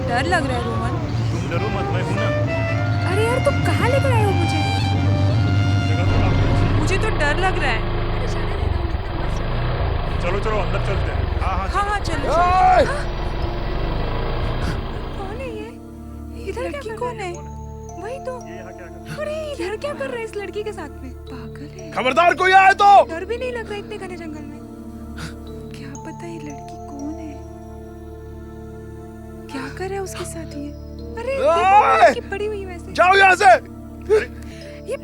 डर लग रहा है रोहन। तुम डरो मत, मैं हूं ना। अरे यार तुम कहाँ लेकर आए हो मुझे? मुझे तो डर लग रहा है। चलो चलो अंदर चलते हैं। हाँ चलो। कौन है ये? इधर लड़की कौन है? वही तो। अरे इधर क्या कर रहा है इस लड़की के साथ में? पागल है। खबरदार कोई आए तो। डर भी नहीं लग रहा इतने घने जंगल में। क्या पता ये लड़की कौन है? क्या कर रहा है उसके साथ ये? अरे ओए! लड़की पड़ी हुई है वैसे। जाओ यहाँ से,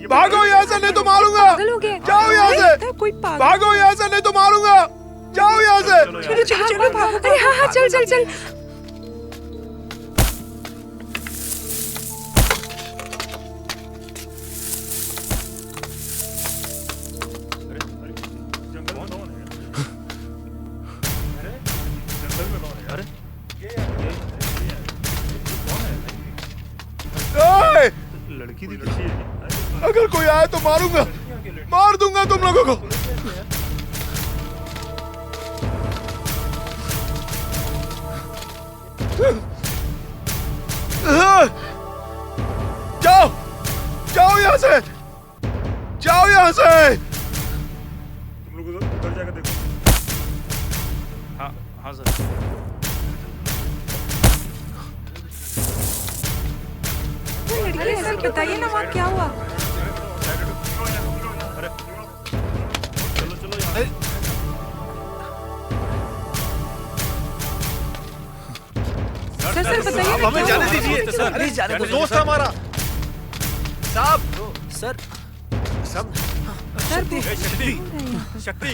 भागो यहाँ से, नहीं तो मारूंगा। पागल हो गया। जाओ यहाँ अरे, से, लगता है कोई पागल। भागो यहाँ से, नहीं तो मारूंगा। जाओ यहाँ से। चलो चलो चलो भागो। अरे हाँ हाँ चल चल चल। लड़की दिख रही है। अगर कोई आए तो मारूंगा, मार दूंगा तुम लोगों को। जाओ, जाओ यहाँ से, जाओ यहाँ से। तुम लोग उधर जाकर देखो। हाँ हाँ सर। अरे सर बताइए ना वहाँ क्या हुआ? सर बताइए ना हमें क्या जाने हुआ? दीजिए सर, प्लीज जाने दो दोस्त हमारा। साहब सर सब शक्ति शक्ति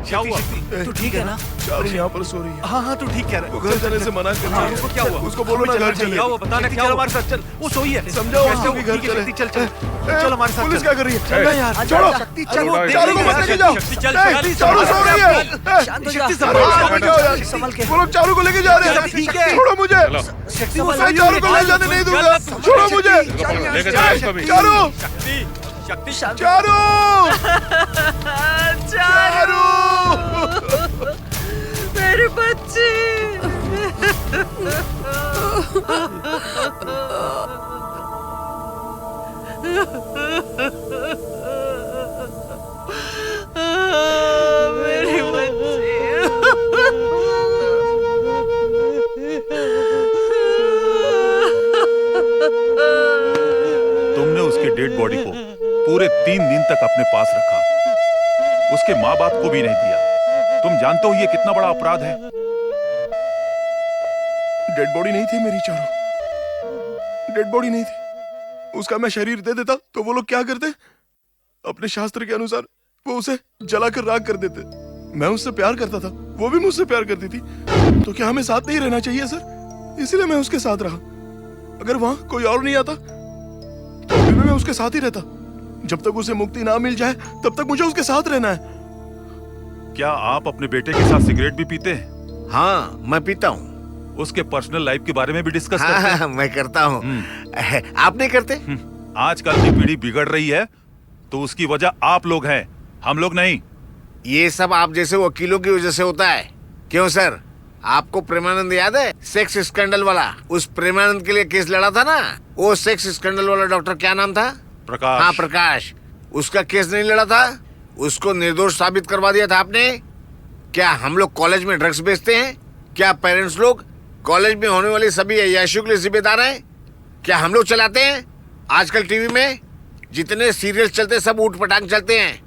क्या हुआ? तू ठीक है ना? चारू यहाँ पर सो रही है। हाँ हाँ तू ठीक कह रहा है। वो घर जाने से मना कर रही है। उसको क्या हुआ? उसको बोलो ना घर चले। क्या हुआ? बताना क्या हुआ? हमारे साथ चल। वो सोई है। समझाओ कैसे उसको कि घर ठीक है, चले। शक्ति, चल चल चल हमारे साथ। पुलिस चल। क्या कर रही है? चल यार, छोड़ो। शक्ति चल। वो देख चारू को लेंगे। मत लेके जाओ। शक्ति चल, नहीं, चल, चारू सो रही है। शांत हो शक्ति जा। संभाल। संभल के। वो लोग चारू को लेके जा रहे हैं। ठीक है। छोड़ो मुझे। शक्ति मैं चारू को ले जाने नहीं दूंगा। छोड़ो मुझे। चारू, शक्ति चारू, चारू मेरे बच्चे। मेरे तुमने उसकी डेड बॉडी को पूरे 3 दिन तक अपने पास रखा, उसके माँ बाप को भी नहीं दिया। तुम जानते हो ये कितना बड़ा अपराध है? डेड बॉडी नहीं थी मेरी चारू, डेड बॉडी नहीं थी। उसका मैं शरीर दे देता तो वो लोग क्या करते? अपने शास्त्र के अनुसार वो उसे जलाकर राख कर देते। मैं उससे प्यार करता था, वो भी मुझसे प्यार करती थी। तो क्या हमें साथ नहीं रहना चाहिए सर? इसलिए मैं उसके साथ रहा। अगर वहां कोई और नहीं आता तो अभी भी मैं उसके साथ ही रहता। जब तक उसे मुक्ति ना मिल जाए तब तक मुझे उसके साथ रहना है। क्या आप अपने बेटे के साथ सिगरेट भी पीते हैं? हाँ मैं पीता हूँ। उसके पर्सनल लाइफ के बारे में भी डिस्कस हाँ, करते हैं? हाँ, मैं करता हूँ। आप नहीं करते? आजकल की पीढ़ी बिगड़ रही है तो उसकी वजह आप लोग हैं, हम लोग नहीं। ये सब आप जैसे वकीलों की वजह से होता है। क्यों सर, आपको प्रेमानंद याद है? सेक्स स्कैंडल वाला। उस प्रेमानंद के लिए केस लड़ा था ना, वो सेक्स स्कैंडल वाला डॉक्टर क्या नाम था? प्रकाश। हाँ प्रकाश। उसका केस नहीं लड़ा था, उसको निर्दोष साबित करवा दिया था आपने। क्या हम लोग कॉलेज में ड्रग्स बेचते हैं? क्या पेरेंट्स लोग कॉलेज में होने वाली सभी अय्याशियों के लिए जिम्मेदार हैं? क्या हम लोग चलाते हैं? आजकल टीवी में जितने सीरियल्स चलते हैं सब ऊट पटांग चलते हैं,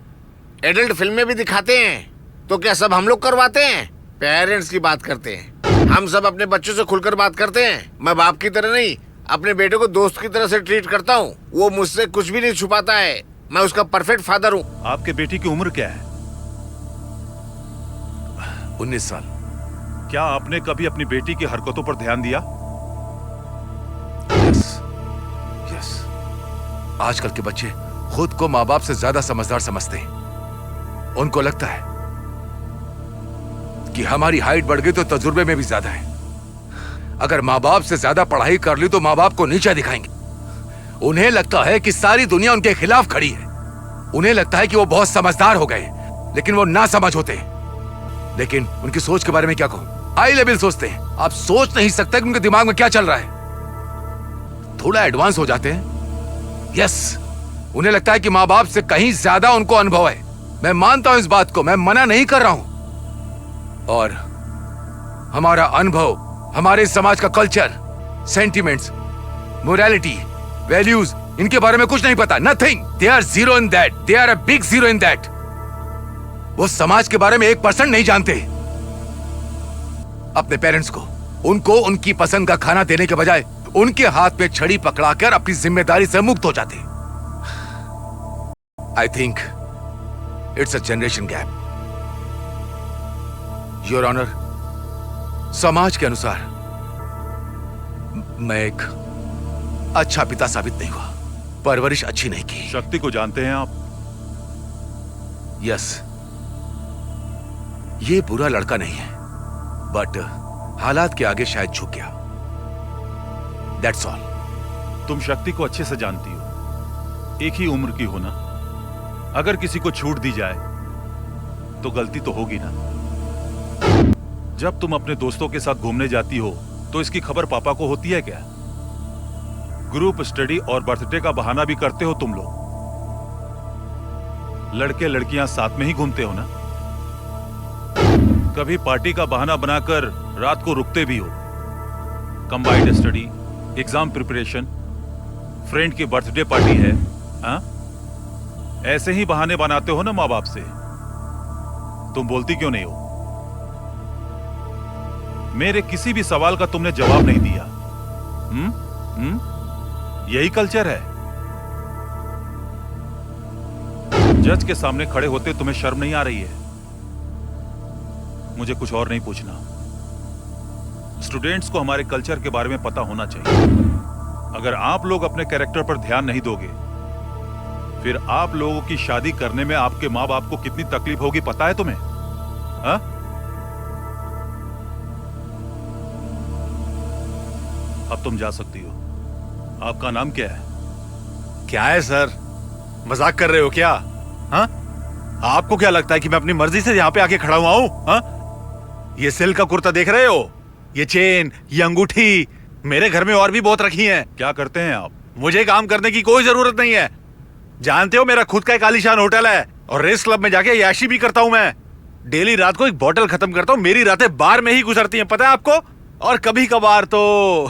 एडल्ट फिल्में भी दिखाते हैं। तो क्या सब हम लोग करवाते हैं? पेरेंट्स की बात करते हैं। हम सब अपने बच्चों से खुलकर बात करते हैं। मैं बाप की तरह नहीं, अपने बेटे को दोस्त की तरह से ट्रीट करता हूँ। वो मुझसे कुछ भी नहीं छुपाता है। मैं उसका परफेक्ट फादर हूँ। आपके बेटी की उम्र क्या है? 19 साल। क्या आपने कभी अपनी बेटी की हरकतों पर ध्यान दिया? यस। आजकल के बच्चे खुद को माँ बाप से ज्यादा समझदार समझते हैं। उनको लगता है कि हमारी हाइट बढ़ गई तो तजुर्बे में भी ज्यादा है। अगर माँ बाप से ज्यादा पढ़ाई कर ली तो माँ बाप को नीचा दिखाएंगे। उन्हें लगता है कि सारी दुनिया उनके खिलाफ खड़ी है। उन्हें लगता है कि वो बहुत समझदार हो गए, लेकिन वो ना समझ होते हैं। लेकिन उनकी सोच के बारे में क्या कहूं? हाई लेवल सोचते हैं। आप सोच नहीं सकते कि उनके दिमाग में क्या चल रहा है। थोड़ा एडवांस हो जाते हैं। यस, उन्हें लगता है कि माँ बाप से कहीं ज्यादा उनको अनुभव है। मैं मानता हूं इस बात को, मैं मना नहीं कर रहा हूं। और हमारा अनुभव, हमारे समाज का कल्चर, सेंटिमेंट्स, मोरालिटी, वैल्यूज, इनके बारे में कुछ नहीं पता। Nothing. They are zero in that. They are a big zero in that. वो समाज के बारे में 1% नहीं जानते। अपने पेरेंट्स को, उनको उनकी पसंद का खाना देने के बजाय उनके हाथ में छड़ी पकड़ाकर अपनी जिम्मेदारी से मुक्त हो जाते। I think it's a generation gap. Your honour, समाज के अनुसार मैं एक अच्छा पिता साबित नहीं हुआ, परवरिश अच्छी नहीं की। शक्ति को जानते हैं आप? यस, ये बुरा लड़का नहीं है, बट हालात के आगे शायद झुक गया। That's all. तुम शक्ति को अच्छे से जानती हो, एक ही उम्र की हो ना। अगर किसी को छूट दी जाए तो गलती तो होगी ना। जब तुम अपने दोस्तों के साथ घूमने जाती हो तो इसकी खबर पापा को होती है क्या? ग्रुप स्टडी और बर्थडे का बहाना भी करते हो तुम लोग। लड़के लड़कियां साथ में ही घूमते हो ना। कभी पार्टी का बहाना बनाकर रात को रुकते भी हो। Combined study, exam preparation, friend की बर्थडे पार्टी है, हाँ? ऐसे ही बहाने बनाते हो ना माँ बाप से। तुम बोलती क्यों नहीं हो? मेरे किसी भी सवाल का तुमने जवाब नहीं दिया। यही कल्चर है। जज के सामने खड़े होते तुम्हें शर्म नहीं आ रही है? मुझे कुछ और नहीं पूछना। स्टूडेंट्स को हमारे कल्चर के बारे में पता होना चाहिए। अगर आप लोग अपने कैरेक्टर पर ध्यान नहीं दोगे, फिर आप लोगों की शादी करने में आपके माँ बाप को कितनी तकलीफ होगी पता है तुम्हें? हा? अब तुम जा सकती हो। आपका नाम क्या है? क्या है सर, मजाक कर रहे हो क्या? हाँ? आपको क्या लगता है कि मैं अपनी मर्जी से यहाँ पे आके खड़ा हुआ हूँ? हाँ? ये सिल्क का कुर्ता देख रहे हो? ये चेन, ये अंगूठी मेरे घर में और भी बहुत रखी हैं। क्या करते हैं आप? मुझे काम करने की कोई जरूरत नहीं है। जानते हो मेरा खुद का एक आलीशान होटल है और रेस क्लब में जाके याशी भी करता हूँ मैं। डेली रात को एक बोतल खत्म करता हूँ। मेरी रातें बार में ही गुजरती हैं, पता है आपको? और कभी कभार तो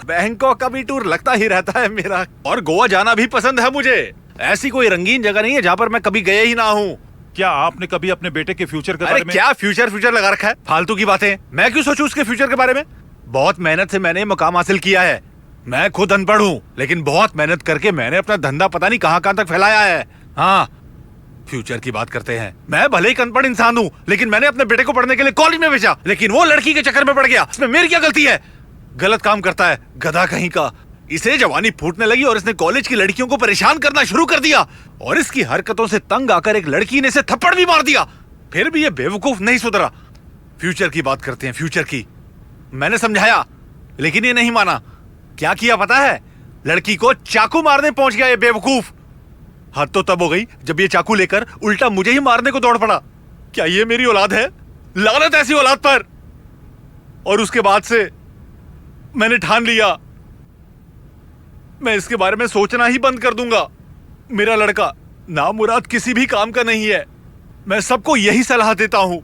बैंकॉक का भी टूर लगता ही रहता है मेरा। और गोवा जाना भी पसंद है मुझे। ऐसी कोई रंगीन जगह नहीं है जहाँ पर मैं कभी गया ही ना हूँ। क्या आपने कभी अपने बेटे के फ्यूचर के बारे में? क्या फ्यूचर लगा रखा है? फालतू की बातें। मैं क्यों सोचूं उसके फ्यूचर के बारे में? बहुत मेहनत से मैंने मुकाम हासिल किया है। मैं खुद अनपढ़ हूँ, लेकिन बहुत मेहनत करके मैंने अपना धंधा पता नहीं कहाँ तक फैलाया है। हाँ, फ्यूचर की बात करते हैं। मैं भले ही अनपढ़ इंसान हूँ, लेकिन मैंने अपने बेटे को पढ़ने के लिए कॉलेज में भेजा, लेकिन वो लड़की के चक्कर में पड़ गया। इसमें मेरी क्या गलती है? गलत काम करता है, गधा कहीं का। इसे जवानी फूटने लगी और इसने कॉलेज की लड़कियों को परेशान करना शुरू कर दिया, और इसकी हरकतों से तंग आकर एक लड़की ने इसे थप्पड़ भी मार दिया। फिर भी ये बेवकूफ नहीं सुधरा। फ्यूचर की बात करते हैं, फ्यूचर की। मैंने समझाया, लेकिन ये नहीं माना। क्या किया पता है? लड़की को चाकू मारने पहुंच गया ये बेवकूफ। हद तो तब हो गई जब ये चाकू लेकर उल्टा मुझे ही मारने को दौड़ पड़ा। क्या ये मेरी औलाद है? लानत ऐसी औलाद पर। और उसके बाद से मैंने ठान लिया, मैं इसके बारे में सोचना ही बंद कर दूंगा। मेरा लड़का नामुराद किसी भी काम का नहीं है। मैं सबको यही सलाह देता हूं।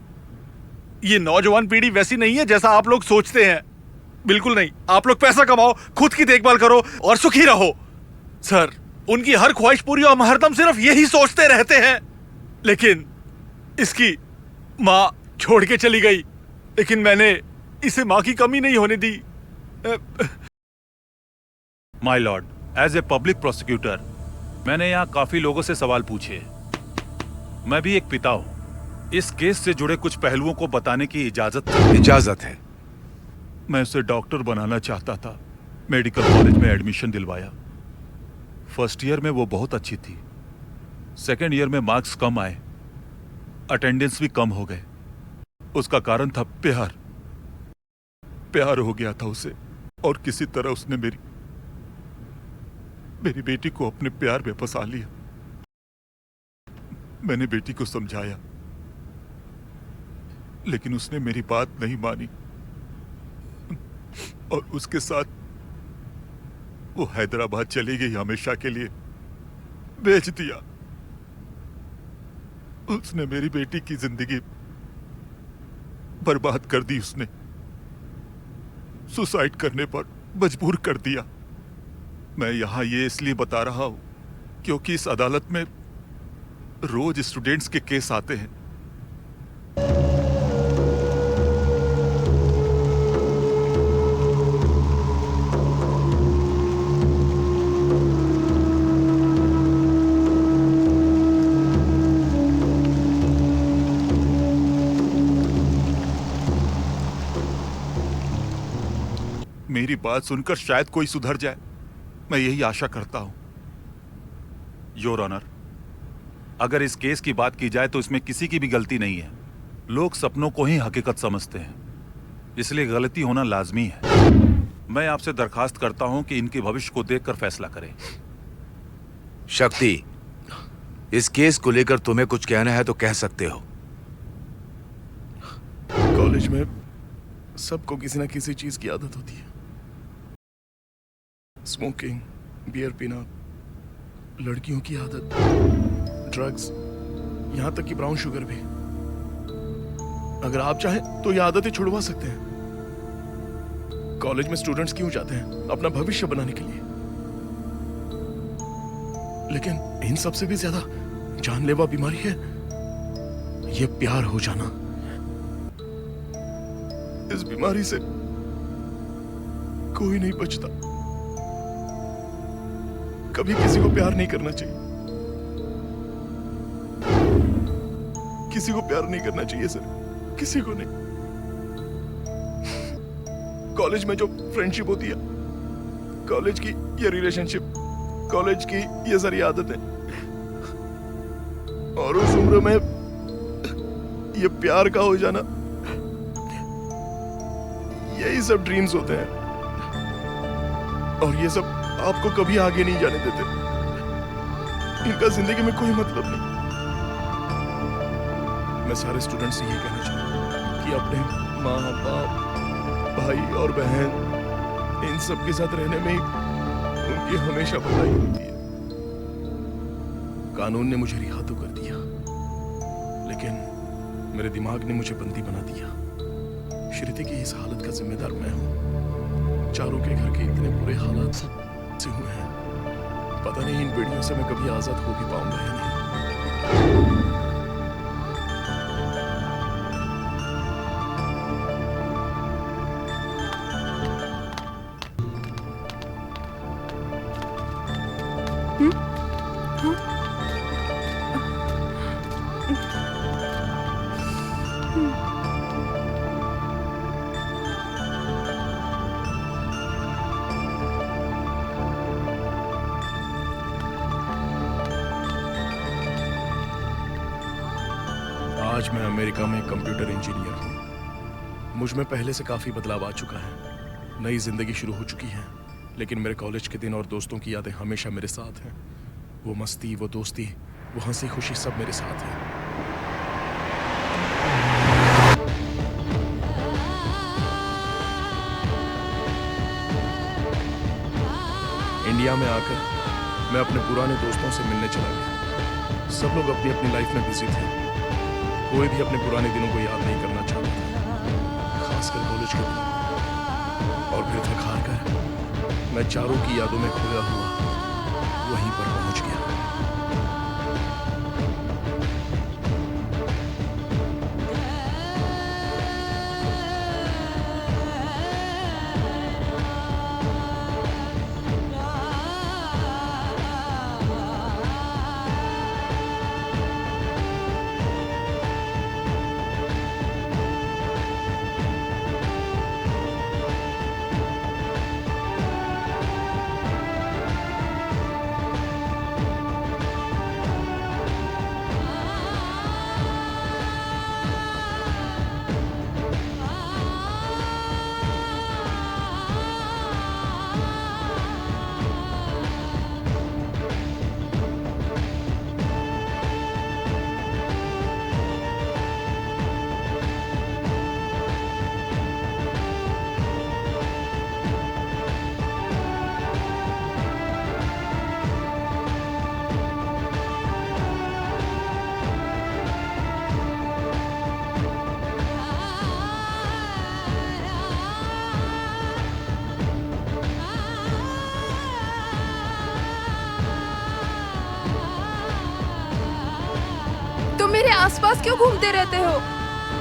ये नौजवान पीढ़ी वैसी नहीं है जैसा आप लोग सोचते हैं। बिल्कुल नहीं। आप लोग पैसा कमाओ, खुद की देखभाल करो और सुखी रहो। सर, उनकी हर ख्वाहिश पूरी और हम हरदम सिर्फ यही सोचते रहते हैं। लेकिन इसकी माँ छोड़ के चली गई, लेकिन मैंने इसे माँ की कमी नहीं होने दी। My lord, as a public prosecutor मैंने यहाँ काफी लोगों से सवाल पूछे। मैं भी एक पिता हूँ। इस केस से जुड़े कुछ पहलुओं को बताने की इजाजत है। मैं उसे डॉक्टर बनाना चाहता था। मेडिकल कॉलेज में एडमिशन दिलवाया। फर्स्ट ईयर में वो बहुत अच्छी थी। सेकेंड ईयर में मार्क्स कम आए, अटेंडेंस भी कम हो गए। उसका कारण था प्यार। प्यार हो गया था उसे, और किसी तरह उसने मेरी बेटी को अपने प्यार में फंसा लिया। मैंने बेटी को समझाया, लेकिन उसने मेरी बात नहीं मानी और उसके साथ वो हैदराबाद चली गई हमेशा के लिए। बेच दिया। उसने मेरी बेटी की जिंदगी बर्बाद कर दी। उसने सुसाइड करने पर मजबूर कर दिया। मैं यहां ये इसलिए बता रहा हूं क्योंकि इस अदालत में रोज स्टूडेंट्स के केस आते हैं। मेरी बात सुनकर शायद कोई सुधर जाए, मैं यही आशा करता हूं। योर ऑनर, अगर इस केस की बात की जाए तो इसमें किसी की भी गलती नहीं है। लोग सपनों को ही हकीकत समझते हैं, इसलिए गलती होना लाजमी है। मैं आपसे दरखास्त करता हूं कि इनके भविष्य को देखकर फैसला करें। शक्ति, इस केस को लेकर तुम्हें कुछ कहना है तो कह सकते हो। कॉलेज में सबको किसी ना किसी चीज की आदत होती है। स्मोकिंग, बियर पीना, लड़कियों की आदत, ड्रग्स, यहां तक कि ब्राउन शुगर भी। अगर आप चाहें तो ये आदतें छुड़वा सकते हैं। कॉलेज में स्टूडेंट्स क्यों जाते हैं? अपना भविष्य बनाने के लिए। लेकिन इन सब से भी ज्यादा जानलेवा बीमारी है ये प्यार हो जाना। इस बीमारी से कोई नहीं बचता। कभी किसी को प्यार नहीं करना चाहिए। किसी को प्यार नहीं करना चाहिए सर, किसी को नहीं। कॉलेज में जो फ्रेंडशिप होती है, कॉलेज की ये रिलेशनशिप, कॉलेज की ये सारी आदतें, और उस उम्र में ये प्यार का हो जाना, यही सब ड्रीम्स होते हैं। और ये सब आपको कभी आगे नहीं जाने देते। इनका जिंदगी में कोई मतलब नहीं। मैं सारे स्टूडेंट्स से ये कहना चाहूंगा कि अपने माँ बाप, भाई और बहन, इन सब के साथ रहने में उनकी हमेशा भलाई होती है। कानून ने मुझे रिहा तो कर दिया, लेकिन मेरे दिमाग ने मुझे बंदी बना दिया। श्रुति की इस हालत का जिम्मेदार मैं हूं। चारों के घर के इतने बुरे हालात से हुए हैं, पता नहीं इन बेड़ियों से मैं कभी आजाद हो भी पाऊंगा या नहीं। आज मैं अमेरिका में कंप्यूटर इंजीनियर हूँ। मुझ में पहले से काफी बदलाव आ चुका है। नई जिंदगी शुरू हो चुकी है, लेकिन मेरे कॉलेज के दिन और दोस्तों की यादें हमेशा मेरे साथ हैं। वो मस्ती, वो दोस्ती, वो हंसी खुशी सब मेरे साथ है। इंडिया में आकर मैं अपने पुराने दोस्तों से मिलने चला गया। सब लोग अपनी अपनी लाइफ में बिजी थे। कोई भी अपने पुराने दिनों को याद नहीं करना चाहता था, खासकर कॉलेज के दिन। और फिर थक हार कर मैं चारों की यादों में खोया हुआ वहीं पर पहुंच गया। मेरे आसपास क्यों घूमते रहते हो?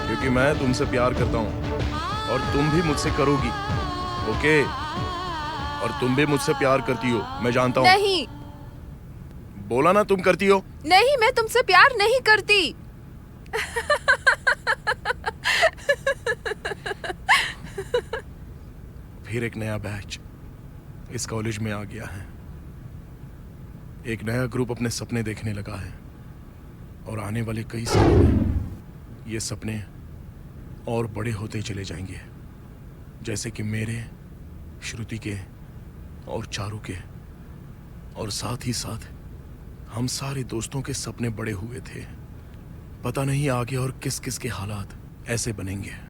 क्योंकि मैं तुमसे प्यार करता हूँ और तुम भी मुझसे करोगी, ओके? और तुम भी मुझसे प्यार करती हो, मैं जानता हूँ। नहीं। बोला ना तुम करती हो। नहीं, मैं तुमसे प्यार नहीं करती। फिर एक नया बैच इस कॉलेज में आ गया है। एक नया ग्रुप अपने सपने देखने लगा है और आने वाले कई सालों में ये सपने और बड़े होते चले जाएंगे, जैसे कि मेरे, श्रुति के और चारू के, और साथ ही साथ हम सारे दोस्तों के सपने बड़े हुए थे। पता नहीं आगे और किस किस के हालात ऐसे बनेंगे।